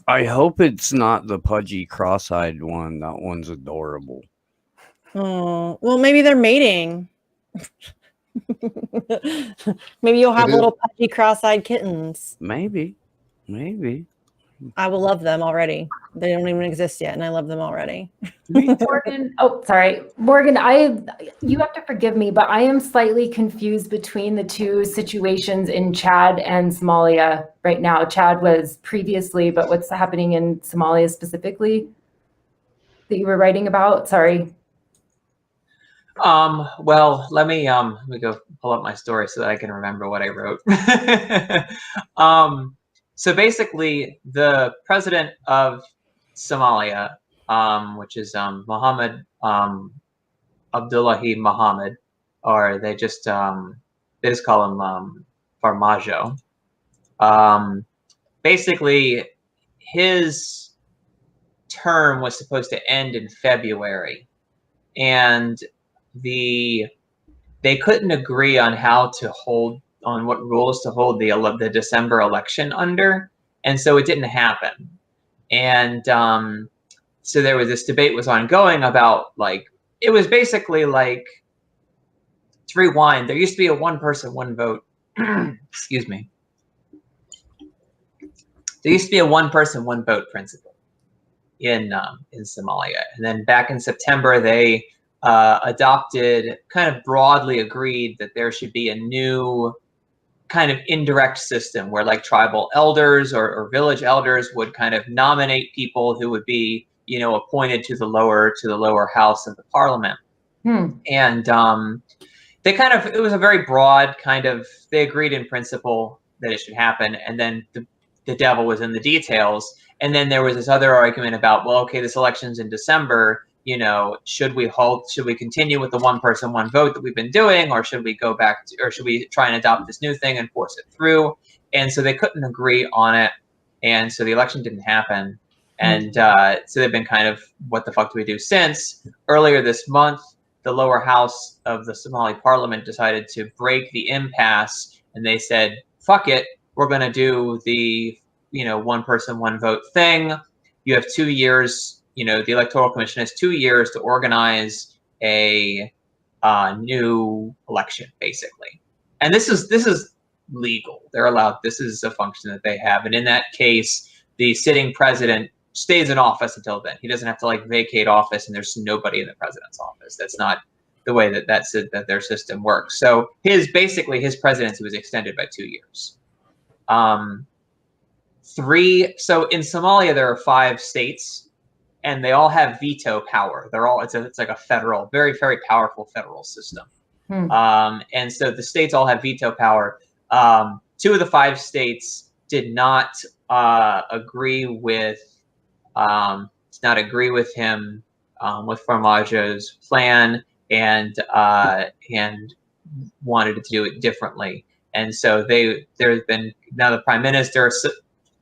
I hope it's not the pudgy, cross-eyed one. That one's adorable. Oh, well, maybe they're mating. Maybe you'll have little pudgy, cross-eyed kittens. Maybe. I will love them already. They don't even exist yet, and I love them already. Morgan, Morgan, you have to forgive me, but I am slightly confused between the two situations in Chad and Somalia right now. Chad was previously, but what's happening in Somalia specifically that you were writing about? Sorry. Well, let me go pull up my story so that I can remember what I wrote. So basically, the president of Somalia, which is Mohammed Abdullahi Mohammed, or they just call him Farmajo. Basically, his term was supposed to end in February, and they couldn't agree on what rules to hold the December election under, and so it didn't happen. And so this debate was ongoing about, like, it was basically like, to rewind, there used to be a one person, one vote. Excuse me. There used to be a one person, one vote principle in Somalia, and then back in September they adopted, kind of broadly agreed that there should be a new kind of indirect system where like tribal elders or village elders would kind of nominate people who would be, appointed to the lower house of the parliament. And it was a very broad kind of, they agreed in principle that it should happen. And then the devil was in the details. And then there was this other argument about, well, okay, this election's in December, should we continue with the one person, one vote that we've been doing, or should we go back or should we try and adopt this new thing and force it through? and so they couldn't agree on it, and so the election didn't happen. And so they've been kind of, what the fuck do we do since? Earlier this month, the lower house of the Somali parliament decided to break the impasse, and they said, fuck it, we're going to do the, one person, one vote thing. You have 2 years, the Electoral Commission has 2 years to organize a new election, basically. And this is legal. They're allowed, this is a function that they have. And in that case, the sitting president stays in office until then. He doesn't have to vacate office, and there's nobody in the president's office. That's not the way that their system works. So his presidency was extended by 2 years. So in Somalia there are 5 states, and they all have veto power. It's like a federal, very, very powerful federal system. And so the states all have veto power. 2 of the 5 states did not agree with him with Farmajo's plan, and wanted to do it differently. And so now the prime minister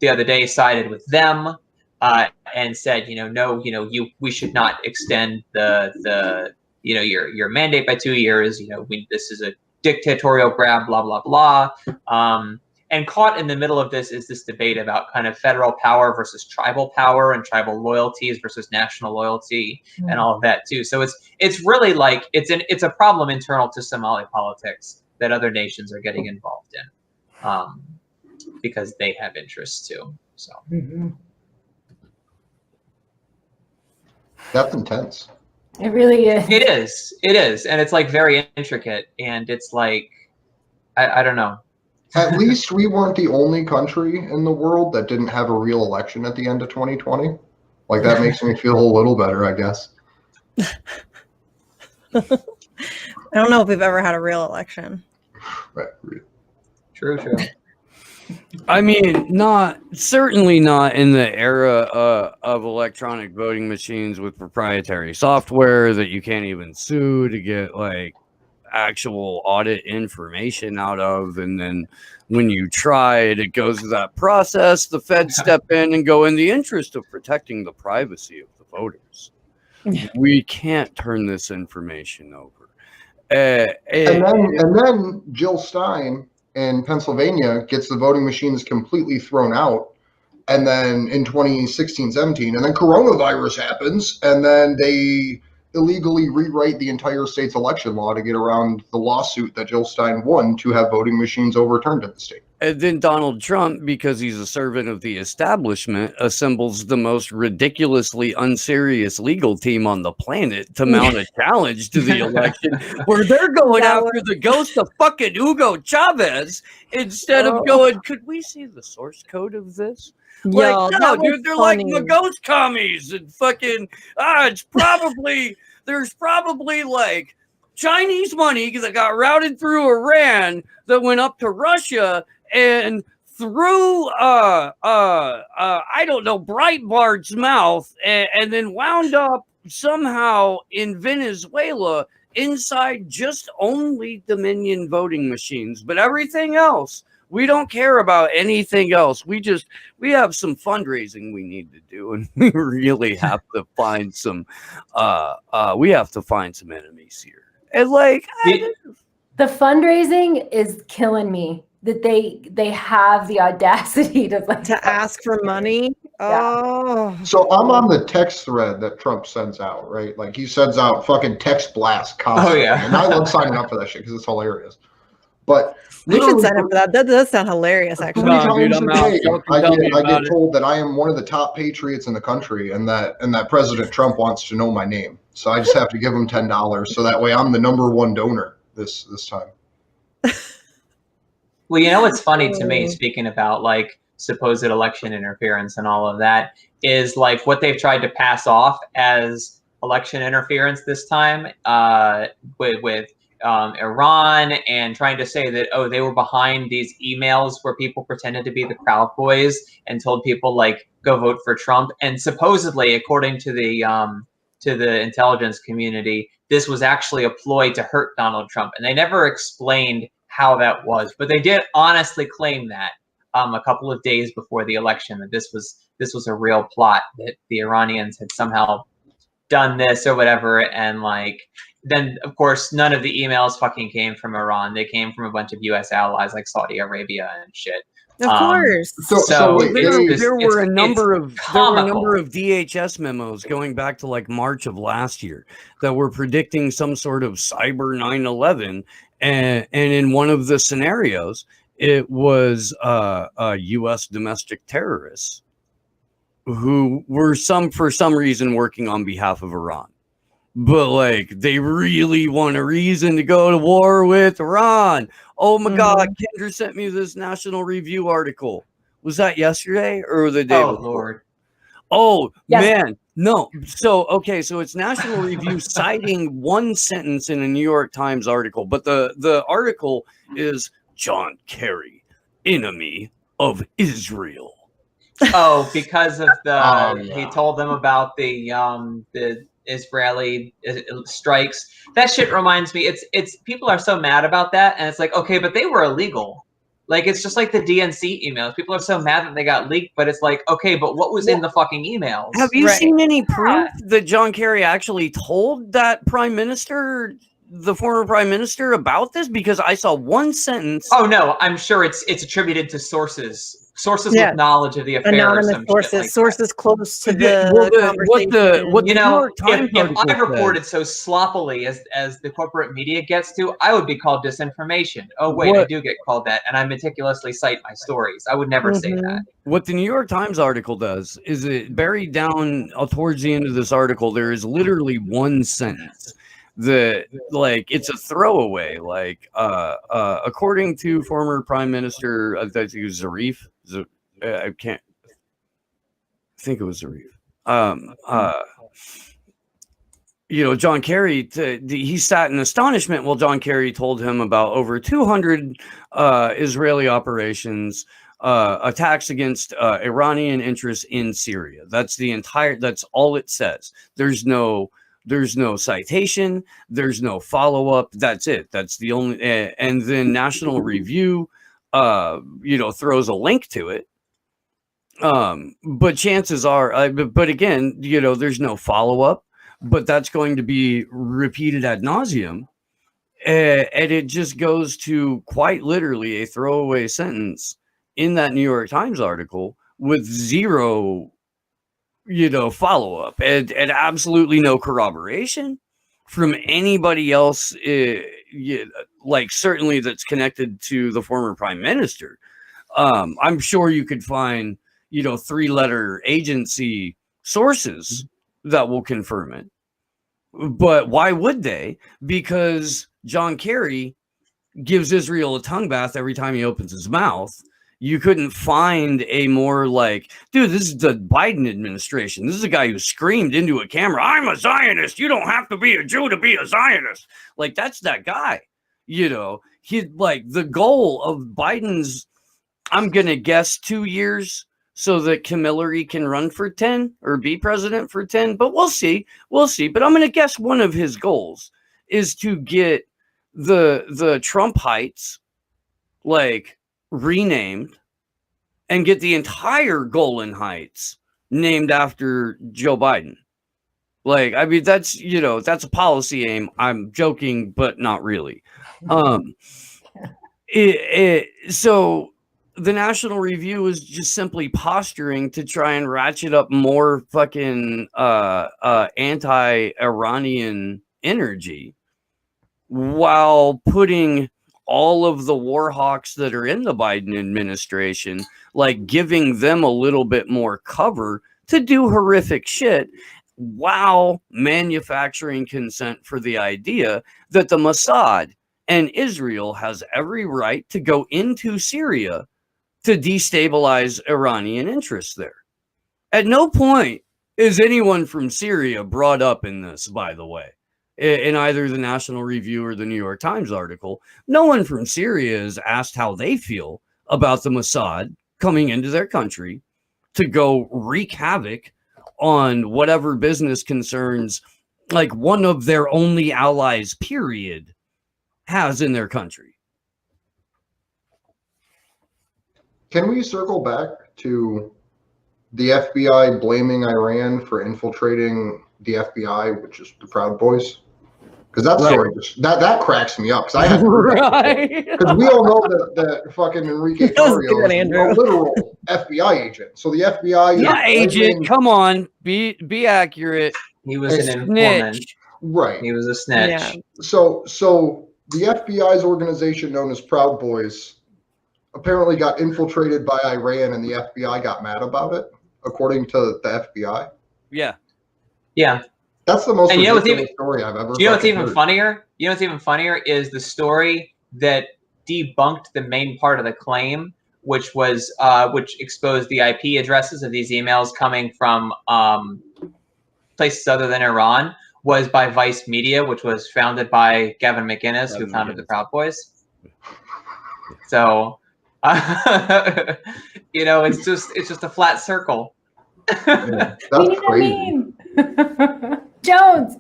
the other day sided with them and said, no, we should not extend your mandate by 2 years. This is a dictatorial grab, blah blah blah. And caught in the middle of this is this debate about kind of federal power versus tribal power, and tribal loyalties versus national loyalty, and all of that too. So it's really it's a problem internal to Somali politics that other nations are getting involved in, because they have interests too. So that's intense. It really is. It is, and it's very intricate, and it's I don't know. At least we weren't the only country in the world that didn't have a real election at the end of 2020. That makes me feel a little better, I guess. I don't know if we've ever had a real election. Right. True. I mean, certainly not in the era of electronic voting machines with proprietary software that you can't even sue to get actual audit information out of, and then when you try it goes through that process. The feds step in and go, in the interest of protecting the privacy of the voters, we can't turn this information over. And then Jill Stein in Pennsylvania gets the voting machines completely thrown out, and then in 2016-17, and then coronavirus happens, and then they illegally rewrite the entire state's election law to get around the lawsuit that Jill Stein won to have voting machines overturned in the state. And then Donald Trump, because he's a servant of the establishment, assembles the most ridiculously unserious legal team on the planet to mount a challenge to the election, where they're going after the ghost of fucking Hugo Chavez instead of going, could we see the source code of this? No, dude, they're funny. The ghost commies and fucking there's probably Chinese money that got routed through Iran that went up to Russia and through I don't know, Breitbart's mouth, and then wound up somehow in Venezuela inside just only Dominion voting machines, but everything else, we don't care about anything else. We have some fundraising we need to do, and we really have to find some enemies here. And the fundraising is killing me, that they have the audacity to ask for money. Oh, so I'm on the text thread that Trump sends out, right? He sends out fucking text blasts constantly. Oh yeah, and I love signing up for that shit because it's hilarious. But we should sign up for that. That does sound hilarious, actually. 3 times a day, I get told that I am one of the top patriots in the country, and that President Trump wants to know my name. So I just have to give him $10, so that way I'm the #1 donor this time. Well, what's funny to me, speaking about supposed election interference and all of that, is what they've tried to pass off as election interference this time with Iran, and trying to say that, they were behind these emails where people pretended to be the Proud Boys and told people go vote for Trump. And supposedly, according to the intelligence community, this was actually a ploy to hurt Donald Trump. And they never explained how that was, but they did honestly claim that. a couple of days before the election that this was a real plot, that the Iranians had somehow done this or whatever. And like, then of course none of the emails fucking came from Iran. They came from a bunch of US allies like Saudi Arabia and shit. Of course. So wait, there were a number of comical. DHS memos going back to like March of last year that were predicting some sort of cyber 9/11, and in one of the scenarios, it was U.S. domestic terrorists who were for some reason working on behalf of Iran. But like, they really want a reason to go to war with Iran. Oh my God, Kendra sent me this National Review article. Was that yesterday or the day before? Lord. Oh, Yes. man. No. So it's National Review citing one sentence in a New York Times article, but the article is John Kerry, enemy of Israel. Oh, because of he told them about the Israeli strikes. That shit reminds me, it's people are so mad about that, and it's like, okay, but they were illegal. Like, it's just like the DNC emails. People are so mad that they got leaked, but it's like, okay, but what was in the fucking emails? Have you seen any proof that John Kerry actually told that prime minister, the former prime minister, about this? Because I saw one sentence. Oh no, I'm sure it's attributed to sources with knowledge of the affair. Anonymous sources close to the what you the know, New York Times if I article reported so sloppily as the corporate media gets to, I would be called disinformation. Oh wait, I do get called that, and I meticulously cite my stories. I would never say that. What the New York Times article does is it buried down towards the end of this article, there is literally one sentence that, like, it's a throwaway, like according to former Prime Minister, I think it was Zarif. I think it was Zarif. John Kerry, he sat in astonishment while John Kerry told him about over 200 Israeli operations, attacks against Iranian interests in Syria. That's all it says. There's no citation. There's no follow-up. That's it. That's the only, and then National Review, throws a link to it. But chances are, but again, there's no follow-up, but that's going to be repeated ad nauseum. And it just goes to quite literally a throwaway sentence in that New York Times article with zero, follow-up and absolutely no corroboration from anybody else, like certainly that's connected to the former prime minister. I'm sure you could find, 3-letter agency sources that will confirm it. But why would they? Because John Kerry gives Israel a tongue bath every time he opens his mouth. You couldn't find a more like, dude, this is the Biden administration. This is a guy who screamed into a camera, I'm a Zionist. You don't have to be a Jew to be a Zionist. Like, that's that guy. He like the goal of Biden's, I'm going to guess 2 years so that Hillary can run for 10 or be president for 10. But we'll see. But I'm going to guess one of his goals is to get the Trump Heights, like, renamed and get the entire Golan Heights named after Joe Biden. Like, I mean, that's a policy aim. I'm joking, but not really. So the National Review is just simply posturing to try and ratchet up more fucking anti-Iranian energy while putting all of the war hawks that are in the Biden administration, like giving them a little bit more cover to do horrific shit while manufacturing consent for the idea that the Mossad and Israel has every right to go into Syria to destabilize Iranian interests there. At no point is anyone from Syria brought up in this, by the way. In either the National Review or the New York Times article, no one from Syria is asked how they feel about the Mossad coming into their country to go wreak havoc on whatever business concerns, like one of their only allies, period, has in their country. Can we circle back to the FBI blaming Iran for infiltrating the FBI, which is the Proud Boys? Because that story that cracks me up. Because I hadn't heard that because we all know that fucking Enrique That was Tarrio good, is Andrew. a literal FBI agent. So the FBI Yeah, is agent. Come on, be accurate. He was an Snitch. informant. right. He was a snitch. Yeah. So the FBI's organization known as Proud Boys apparently got infiltrated by Iran, and the FBI got mad about it, according to the FBI. Yeah. Yeah. That's the most And you know what's ridiculous story I've ever. You know what's fucking even heard. funnier? You know what's even funnier is the story that debunked the main part of the claim, which was which exposed the IP addresses of these emails coming from places other than Iran, was by Vice Media, which was founded by Gavin McInnes, who founded the Proud Boys. So, you know, it's just a flat circle. Yeah, We that's need a crazy. meme. Jones.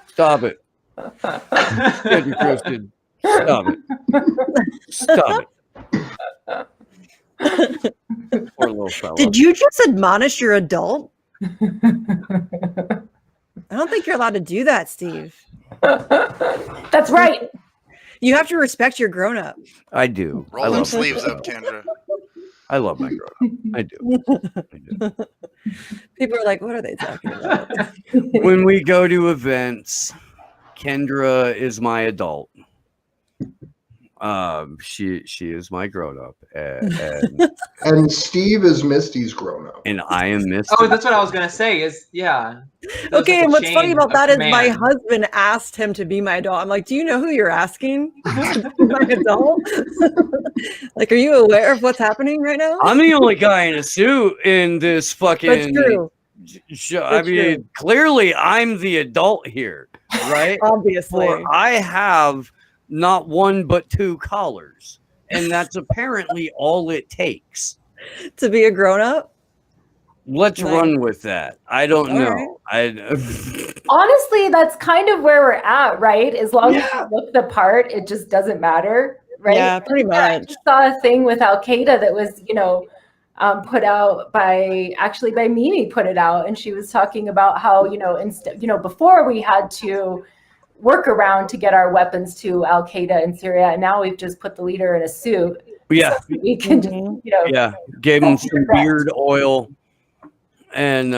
Stop it. Get your roasted. Stop it. Stop it. Poor little fella. Did you just admonish your adult? I don't think you're allowed to do that, Steve. That's right. You have to respect your grown up. I do. Roll them sleeves up, Kendra. I love my grown up. I do. I do. People are like, what are they talking about? When we go to events, Kendra is my adult. She is my grown up, And Steve is Misty's grown up. and I am Misty. Oh, that's what I was gonna say. Is yeah. There's Okay, like a and what's funny chain about of that is my command. husband asked him to be my adult. I'm like, do you know who you're asking to be my adult? Like, are you aware of what's happening right now? I'm the only guy in a suit in this fucking That's true. show. I That's mean, true. clearly I'm the adult here, right? Obviously. For I have not one but two collars, and that's apparently all it takes. To be a grown up? Let's Nice. run with that. I don't All know. Honestly, that's kind of where we're at, right? As long as you look the part, it just doesn't matter, right? Yeah, pretty I much. just saw a thing with Al Qaeda that was, put out by Mimi put it out, and she was talking about how, before we had to work around to get our weapons to Al Qaeda in Syria, and now we've just put the leader in a suit. Yeah, So we can just, yeah. Gave him some beard oil. And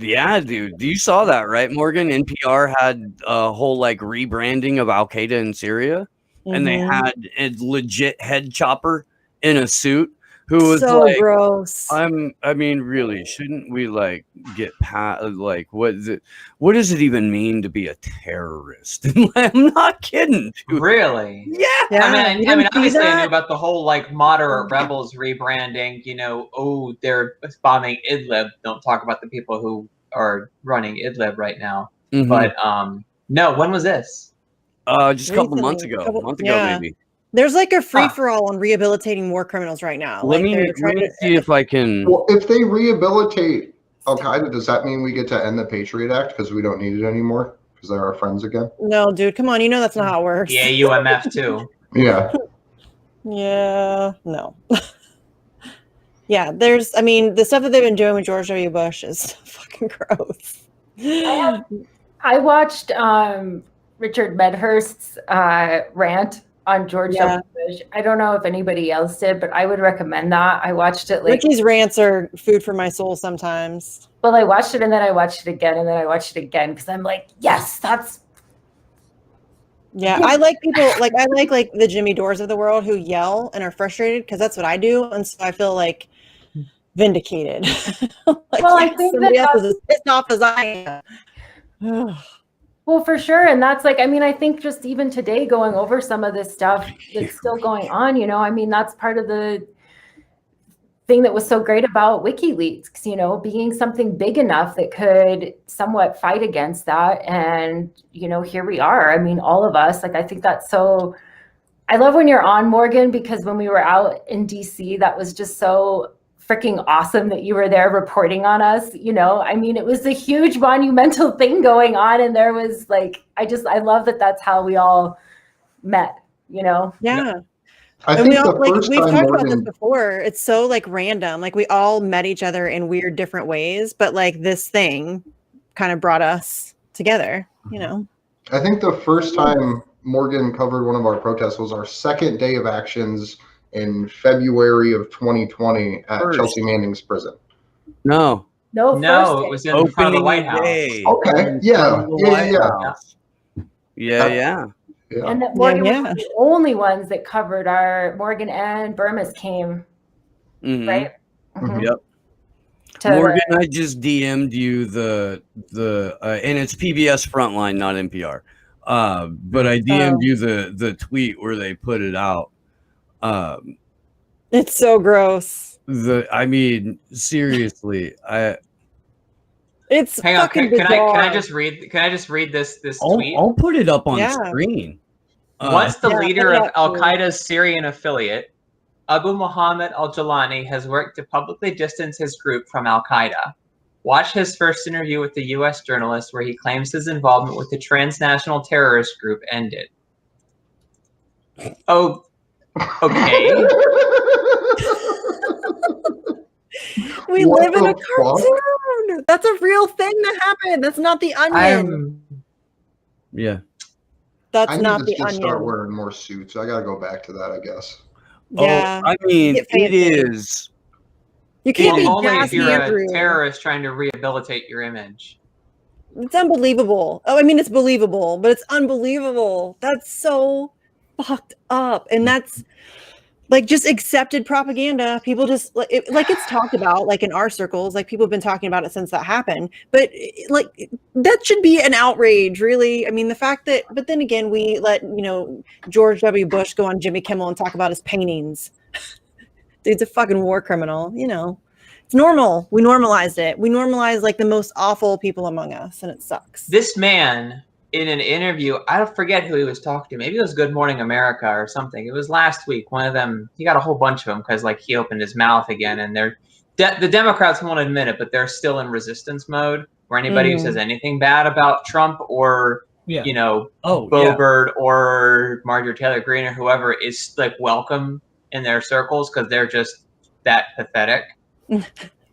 yeah, dude, you saw that, right, Morgan? NPR had a whole like rebranding of Al Qaeda in Syria, and they Mhm. had a legit head chopper in a suit who was so like, gross. I mean, really, shouldn't we like get past like what does it even mean to be a terrorist? I'm not kidding, dude. Really? Yeah. Yeah, I you mean, didn't see obviously, I knew that? about the whole like moderate rebels rebranding. Oh, they're bombing Idlib. Don't talk about the people who are running Idlib right now. Mhm. But no, when was this? Just a couple months Recently. ago, a month Yeah. ago maybe. There's like a free for all on rehabilitating war criminals right now. Let Like, me they're trying to- see if I can. Well, if they rehabilitate Al Qaeda, does that mean we get to end the Patriot Act because we don't need it anymore because they're our friends again? No, dude, come on. You know that's not how it works. Yeah, UMF too. Yeah. Yeah, no. Yeah, the stuff that they've been doing with George W. Bush is fucking gross. I watched Richard Medhurst's rant on George Yeah. W. Bush. I don't know if anybody else did, but I would recommend that. I watched it Ricky's rants are food for my soul sometimes. well, I watched it and then I watched it again and then I watched it again because I'm like, yes, that's Yeah, I like people I like the Jimmy Dores of the world who yell and are frustrated because that's what I do, and so I feel like vindicated. Well, I think somebody that else is as pissed off as I am. well, for sure. And that's like, I mean, I think just even today going over some of this stuff that's still going on, I mean, that's part of the thing that was so great about WikiLeaks, being something big enough that could somewhat fight against that. And, here we are. I mean, all of us, like, I think that's so, I love when you're on, Morgan, because when we were out in DC, that was just so freaking awesome that you were there reporting on us. I mean, it was a huge monumental thing going on. And there was like, I love that that's how we all met, Yeah. I And think we all the like first we've time talked about this Morgan, before. It's so like random. Like we all met each other in weird different ways, but like this thing kind of brought us together, you know. I think the first time Morgan covered one of our protests was our second day of actions in February of 2020 at First. Chelsea Manning's prison. No. No, No, first it was day. in front of the Opening White House. day. Okay, In yeah, front of the yeah, White yeah. House. Yeah. Yeah. And that Morgan yeah. was the only ones that covered Morgan and Burmis came, Mhm. right? Mhm. Yep. To Morgan, I just DM'd you the and it's PBS Frontline, not NPR. But I DM'd you the tweet where they put it out. It's so gross. I mean, seriously, It's Hang on, fucking can bizarre. I just read this tweet? I'll put it up on Yeah. screen. Once the Yeah, leader put it of up, Al please. Qaeda's Syrian affiliate, Abu Muhammad al-Jawlani, has worked to publicly distance his group from Al Qaeda. Watch his first interview with the U.S. journalist where he claims his involvement with the transnational terrorist group ended. Oh, okay. We What live in a the fuck? cartoon. That's a real thing that happened. That's not the Onion. Yeah. That's I need not to the just start Onion. wearing more suits. I gotta go back to that, I guess. Yeah. Oh, I mean, Get it fancy. is. You can't be Only if Jazz you're Andrew. a terrorist trying to rehabilitate your image. It's unbelievable. Oh, I mean, it's believable, but it's unbelievable. That's so fucked up. And that's like just accepted propaganda. People just like it's talked about like in our circles, like people have been talking about it since that happened. But like that should be an outrage, really. I mean, the fact that, but then again, we let, George W. Bush go on Jimmy Kimmel and talk about his paintings. Dude's a fucking war criminal, It's normal. We normalized it. We normalized like the most awful people among us, and it sucks. This man, in an interview, I don't forget who he was talking to. Maybe it was Good Morning America or something. It was last week. One of them, he got a whole bunch of them because like he opened his mouth again, and the Democrats won't admit it, but they're still in resistance mode. Where anybody who says anything bad about Trump or Bo Bird or Marjorie Taylor Greene or whoever is like welcome in their circles because they're just that pathetic.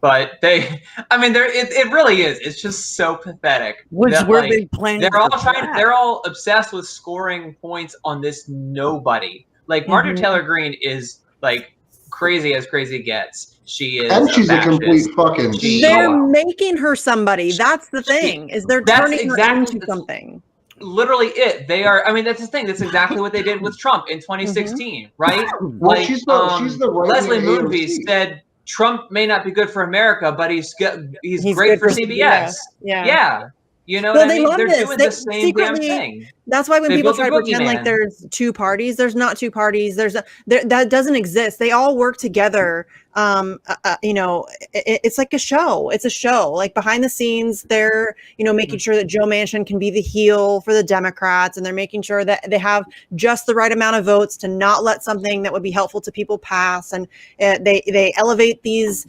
But it really is. It's just so pathetic. They're all obsessed with scoring points on this nobody. Like Marjorie Taylor Greene is like crazy as crazy gets. She is, and she's a complete fucking. They're making her somebody. That's the thing. They're turning her into something. Literally it. They are. I mean, that's the thing. That's exactly what they did with Trump in 2016, right? Well, like, she's the Leslie Moonves said Trump may not be good for America, but he's great for CBS. Yeah. You know what I mean? They're doing the same damn thing. That's why when people try to pretend like there's two parties, there's not two parties. That doesn't exist. They all work together. It's like a show. It's a show. Like behind the scenes, they're making sure that Joe Manchin can be the heel for the Democrats, and they're making sure that they have just the right amount of votes to not let something that would be helpful to people pass. And they elevate these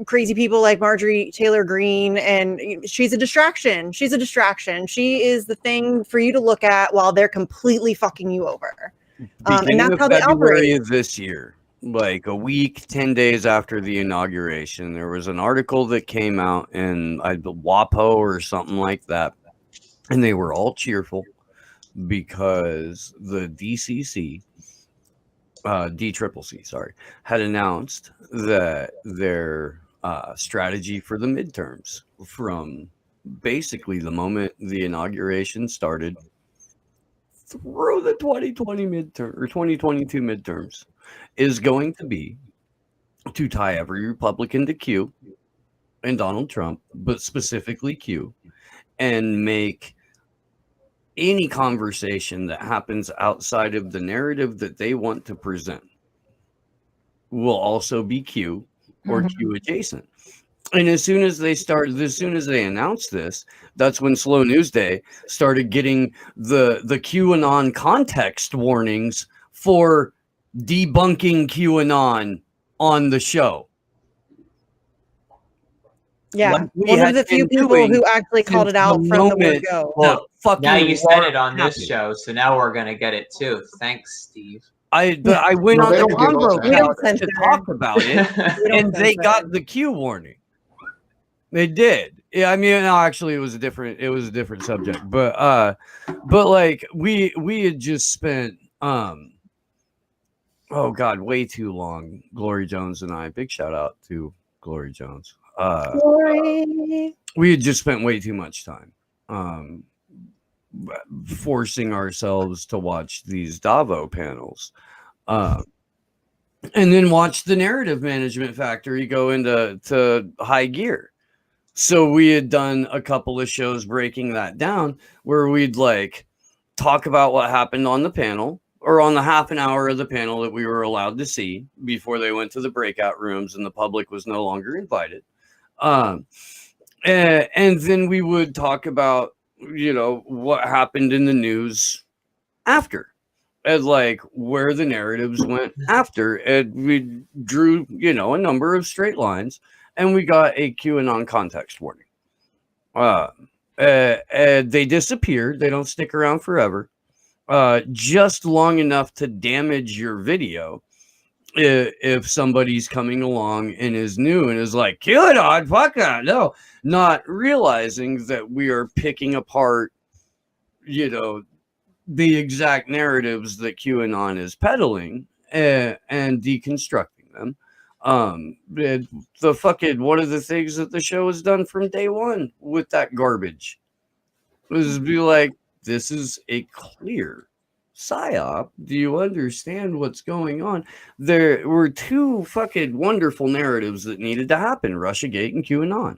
crazy people like Marjorie Taylor Greene, and she's a distraction. She is the thing for you to look at while they're completely fucking you over. And that's how they operate. This year, like a week, 10 days after the inauguration, there was an article that came out in WAPO or something like that, and they were all cheerful because the DCC, DCCC, had announced that their strategy for the midterms, from basically the moment the inauguration started through the 2020 midterm or 2022 midterms, is going to be to tie every Republican to Q and Donald Trump, but specifically Q, and make any conversation that happens outside of the narrative that they want to present will also be Q or Q adjacent. And as soon as they announced this, that's when Slow News Day started getting the QAnon context warnings for debunking QAnon on the show. Yeah, like one of the few people who actually called it out from the word go. Well, now you said it on this show, so now we're gonna get it too. Thanks, Steve. But I went No, on they the don't give us convo that. We don't couch to censor. talk about it, We don't and they censor. got the Q warning. They did. Yeah, I mean, no, actually, it was a different subject. But like we had just spent oh god, way too long. Glory Jones and I. Big shout out to Glory Jones. Glory. We had just spent way too much time forcing ourselves to watch these Davo panels. And then watch the narrative management factory go into high gear. So we had done a couple of shows breaking that down where we'd like talk about what happened on the panel or on the half an hour of the panel that we were allowed to see before they went to the breakout rooms and the public was no longer invited. And then we would talk about, you know, what happened in the news after. And like where the narratives went after, and we drew, you know, a number of straight lines, and we got a QAnon context warning. They disappeared. They don't stick around forever. Just long enough to damage your video if somebody's coming along and is new and is like, QAnon, fuck that. No, not realizing that we are picking apart, you know, the exact narratives that QAnon is peddling and deconstructing them. The fucking one of the things that the show has done from day one with that garbage was be like, this is a clear psyop. Do you understand what's going on? There were two fucking wonderful narratives that needed to happen: Russiagate and QAnon.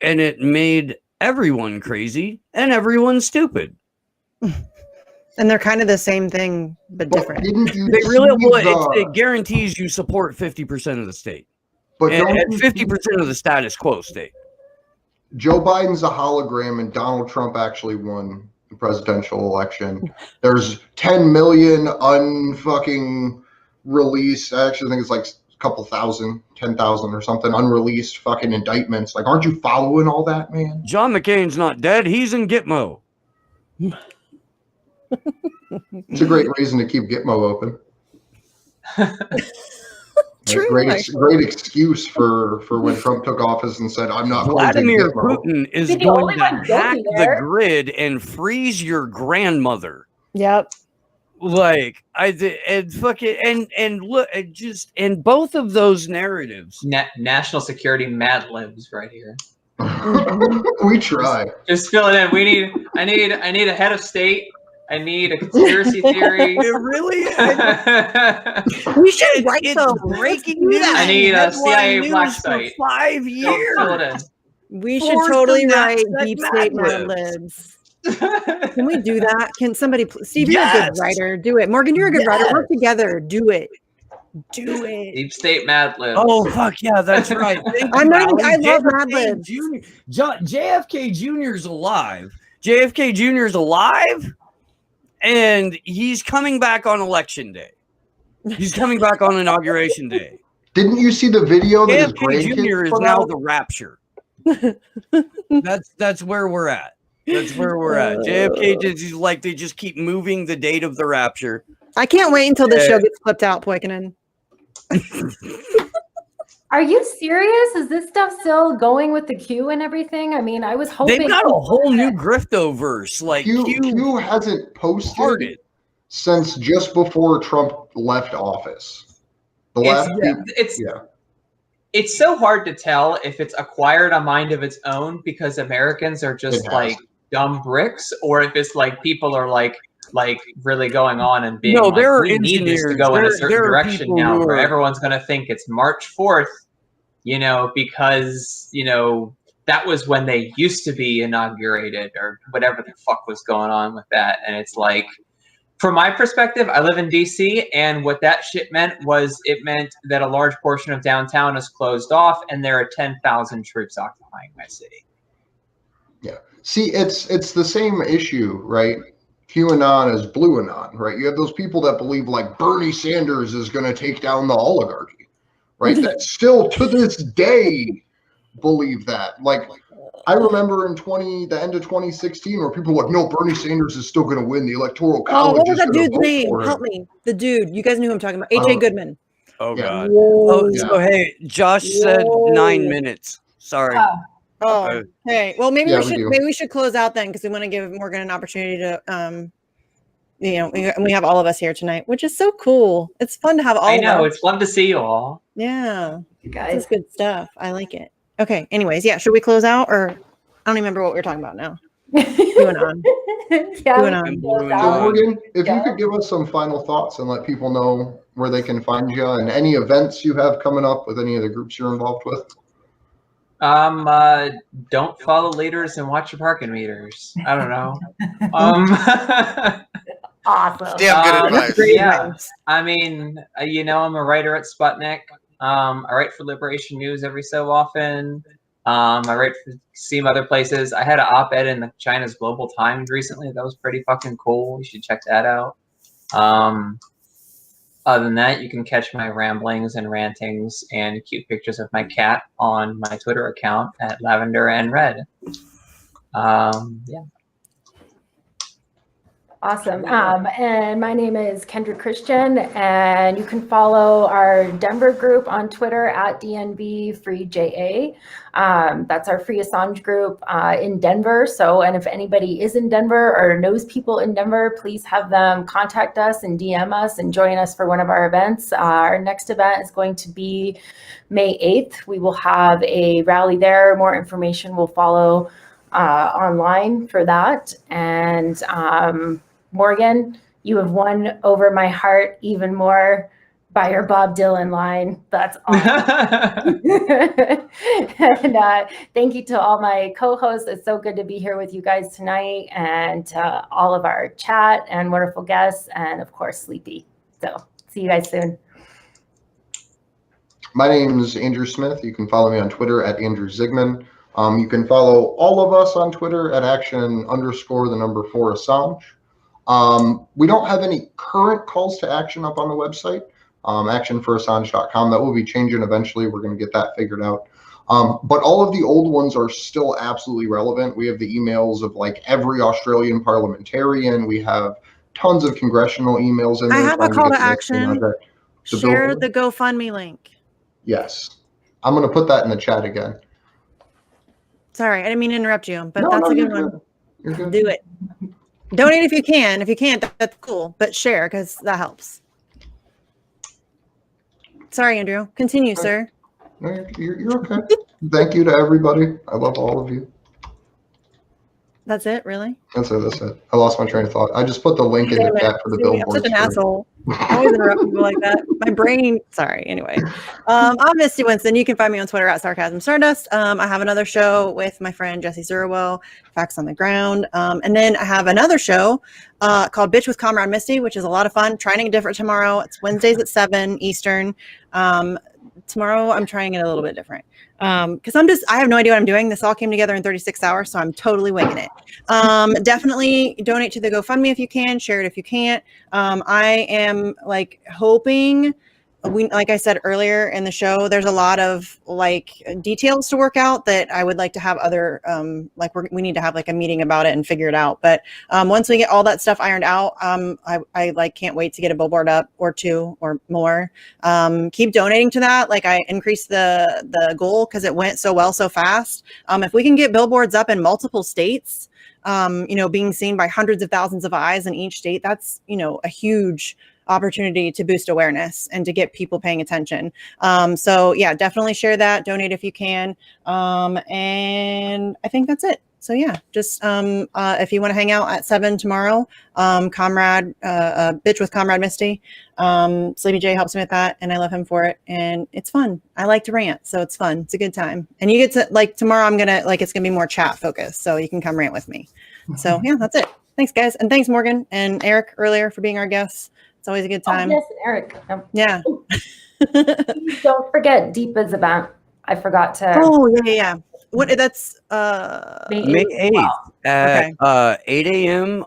And it made everyone crazy and everyone stupid. And they're kind of the same thing, but different. They really it guarantees you support 50% of the state. But and 50% see, of the status quo state. Joe Biden's a hologram and Donald Trump actually won the presidential election. There's 10 million unfucking released. I actually think it's like a couple thousand, 10,000 or something unreleased fucking indictments. Like, aren't you following all that, man? John McCain's not dead. He's in Gitmo. It's a great reason to keep Gitmo open. True, Great excuse for when Trump took office and said, "I'm not." Vladimir Putin is He's the going only to one hack guilty the there. grid and freeze your grandmother. Yep. Like and fucking and look and both of those narratives. National security Mad Libs right here. We try. Just fill it in. I need a head of state. I need a conspiracy theory. It really We should write it's some breaking do news. that. I need a Headline CIA news black for site. 5 years. Fill it in. We should Force totally them write that deep Mad state Mad Libs. Libs. Can we do that? Can somebody, Steve, you're a Yes. good writer. Do it. Morgan, you're a good writer. Work together. Do it. Do it. Deep state Mad Libs. Oh fuck yeah, that's right. Thank I'm you, not even, I Alan. love JFK Mad Libs. Jr. JFK Jr.'s alive. JFK Jr.'s alive, and he's coming back on election day. He's coming back on inauguration day. Didn't you see the video that his JFK Jr. grandkids is put now out? the rapture. That's where we're at. That's where we're at. JFK is like they just keep moving the date of the rapture. I can't wait until this show gets flipped out, Poikinen. Are you serious? Is this stuff still going with the Q and everything? I mean, I was hoping They've got a whole new Griftoverse. Like Q hasn't posted Started. since just before Trump left office. The last It's so hard to tell if it's acquired a mind of its own because Americans are just like dumb bricks, or if it's like people are like really going on and being no, there are we need this to go in a certain direction now where everyone's going to think it's March 4th, you know, because, you know, that was when they used to be inaugurated or whatever the fuck was going on with that. And it's like, from my perspective, I live in DC, and what that shit meant was it meant that a large portion of downtown is closed off and there are 10,000 troops occupying my city. Yeah. See, it's the same issue, right? QAnon is blue anon, right? You have those people that believe like Bernie Sanders is going to take down the oligarchy, right? That still to this day believe that. Like I remember in the end of 2016 where people were like, no, Bernie Sanders is still going to win. The Electoral Oh, College what was is that going to dude's vote name? for Help him. me. The dude. You guys knew who I'm talking about. I H.A. don't- Goodman. Oh Yeah. God. Whoa. Oh, so hey, Josh said Whoa. 9 minutes. Sorry. Oh, okay. Well, maybe Yeah, we we should do. close out then because we want to give Morgan an opportunity to we have all of us here tonight, which is so cool. It's fun to have all I of know, us. it's fun to see you all. Yeah. You This guys. is good stuff. I like it. Okay. Anyways, yeah. Should we close out or I don't even remember what we were talking about now. Going on. Yeah, Going we on. can Going close on. So out. Morgan, if Yeah. you could give us some final thoughts and let people know where they can find you and any events you have coming up with any of the groups you're involved with. Don't follow leaders and watch your parking meters. I don't know. Awesome. Damn good Um, advice. Great Yeah. advice. I mean, I'm a writer at Sputnik. I write for Liberation News every so often. I write for some other places. I had an op-ed in the China's Global Times recently. That was pretty fucking cool. You should check that out. Other than that, you can catch my ramblings and rantings and cute pictures of my cat on my Twitter account at Lavender and Red. Yeah. Awesome. And my name is Kendra Christian, and you can follow our Denver group on Twitter at DNVFreeJA. That's our Free Assange group in Denver. So, and if anybody is in Denver or knows people in Denver, please have them contact us and DM us and join us for one of our events. Our next event is going to be May 8th. We will have a rally there. More information will follow online for that. And Morgan, you have won over my heart even more by your Bob Dylan line. That's awesome. And thank you to all my co-hosts. It's so good to be here with you guys tonight, and to all of our chat and wonderful guests, and of course, Sleepy. So see you guys soon. My name is Andrew Smith. You can follow me on Twitter at Andrew Zigman. You can follow all of us on Twitter at action_4Assange. We don't have any current calls to action up on the website, actionforassange.com. That will be changing eventually. We're going to get that figured out. But all of the old ones are still absolutely relevant. We have the emails of like every Australian parliamentarian. We have tons of congressional emails in there. I have a trying call get to the next thing action. out there. Share billboard? the GoFundMe link. Yes. I'm going to put that in the chat again. Sorry, I didn't mean to interrupt you, but No, that's no, a you're good one. good. You're good. Do it. Donate if you can. If you can't, that's cool. But share because that helps. Sorry, Andrew. Continue, sir. No, you're okay. Thank you to everybody. I love all of you. That's it, really? That's it. I lost my train of thought. I just put the link in the Damn it. chat for the See, I'm billboards. such an asshole. I always interrupt people like that. My brain. Sorry. Anyway, I'm Misty Winston. You can find me on Twitter at Sarcasm Stardust. I have another show with my friend Jesse Zerwell, Facts on the Ground. And then I have another show called Bitch with Comrade Misty, which is a lot of fun. Trying it different tomorrow. It's Wednesdays at 7 Eastern. Tomorrow I'm trying it a little bit different because I have no idea what I'm doing. This all came together in 36 hours, so I'm totally winging it. Definitely donate to the GoFundMe if you can, share it if you can't. I am like hoping like I said earlier in the show, there's a lot of like details to work out that I would like to have other we need to have like a meeting about it and figure it out. But once we get all that stuff ironed out, I like can't wait to get a billboard up or two or more. Keep donating to that. Like I increased the goal because it went so well so fast. If we can get billboards up in multiple states, being seen by hundreds of thousands of eyes in each state, that's a huge opportunity to boost awareness and to get people paying attention. So yeah, definitely share that, donate if you can. And I think that's it. So yeah, just if you want to hang out at 7 tomorrow, Comrade, Bitch with Comrade Misty, Sleepy J helps me with that and I love him for it. And it's fun. I like to rant, so it's fun. It's a good time. And you get to tomorrow it's gonna be more chat focused, so you can come rant with me. So yeah, that's it. Thanks guys. And thanks Morgan and Eric earlier for being our guests. It's always a good time. Oh, yes, Eric. Yeah. Please don't forget Deepa's event. I forgot to. Oh yeah. What that's May 8th at 8 a.m.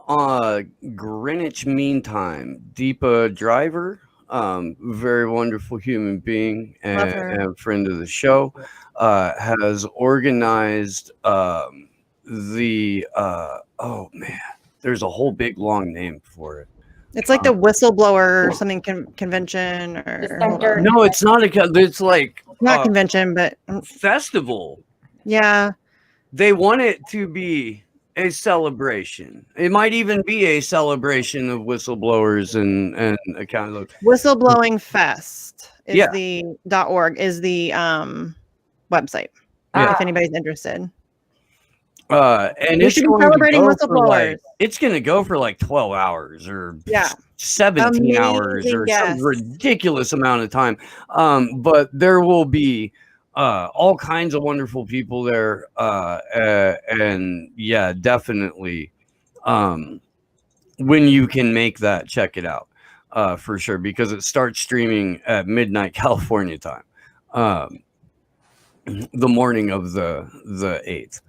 Greenwich Mean Time. Deepa Driver very wonderful human being Love her. and friend of the show, has organized the oh man, there's a whole big long name for it. It's like the whistleblower or something convention or hold on. No, it's not it's like Not convention, but festival. yeah. They want it to be a celebration. It might even be a celebration of whistleblowers and accountability. Whistleblowing Fest is Yeah. the .org is the website. Yeah. If anybody's interested. And We it's should be going to celebrating go for whistleblowers. it's going to go for like 12 hours or Yeah. 17 hours or some Amazing, yes. ridiculous amount of time. But there will be all kinds of wonderful people there. And yeah, definitely. When you can make that, check it out for sure, because it starts streaming at midnight California time, the morning of the 8th.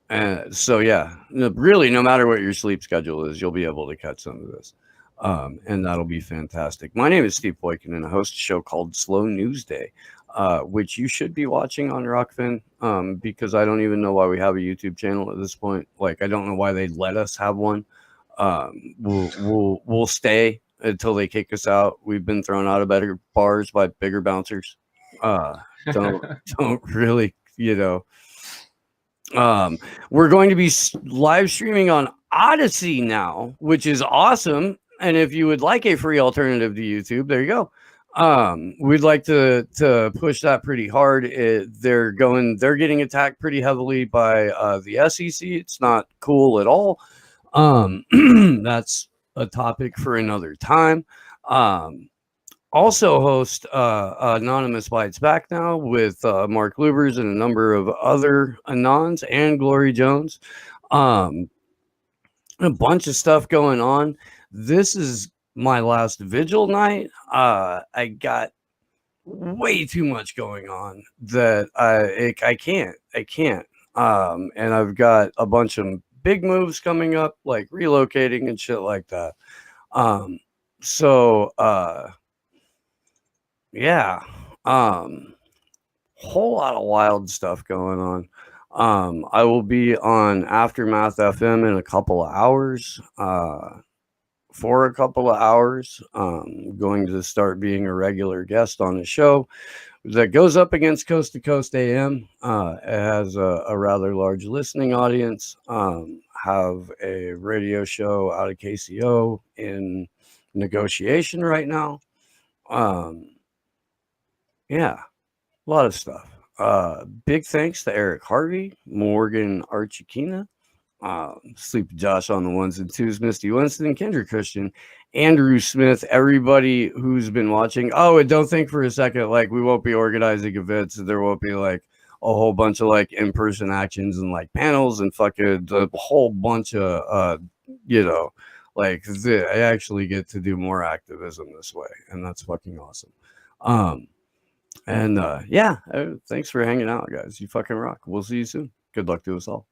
And so yeah, really, no matter what your sleep schedule is, you'll be able to catch some of this, and that'll be fantastic. My name is Steve Boykin, and I host a show called Slow News Day, which you should be watching on Rockfin, because I don't even know why we have a YouTube channel at this point. Like, I don't know why they'd let us have one. We'll stay until they kick us out. We've been thrown out of better bars by bigger bouncers. Don't really, we're going to be live streaming on Odyssey now, which is awesome. And if you would like a free alternative to YouTube, there you go. We'd like to push that pretty hard. They're getting attacked pretty heavily by the SEC. It's not cool at all. That's a topic for another time. Also host Anonymous Bites Back now with Mark Lubers and a number of other Anons and Glory Jones. A bunch of stuff going on. This is my last vigil night. I got way too much going on that I can't. And I've got a bunch of big moves coming up, like relocating and shit like that. Yeah. Whole lot of wild stuff going on. I will be on Aftermath FM in a couple of hours. For a couple of hours. Going to start being a regular guest on the show that goes up against Coast to Coast AM. It has a rather large listening audience. Have a radio show out of KCO in negotiation right now. Yeah, a lot of stuff. Big thanks to Eric Harvey, Morgan Artyukhina, Sleepy Josh on the ones and twos, Misty Winston, Kendra Christian, Andrew Smith, everybody who's been watching. Oh, and don't think for a second like we won't be organizing events. There won't be like a whole bunch of like in-person actions and like panels and fucking a whole bunch of I actually get to do more activism this way, and that's fucking awesome. Thanks for hanging out, guys. You fucking rock. We'll see you soon. Good luck to us all.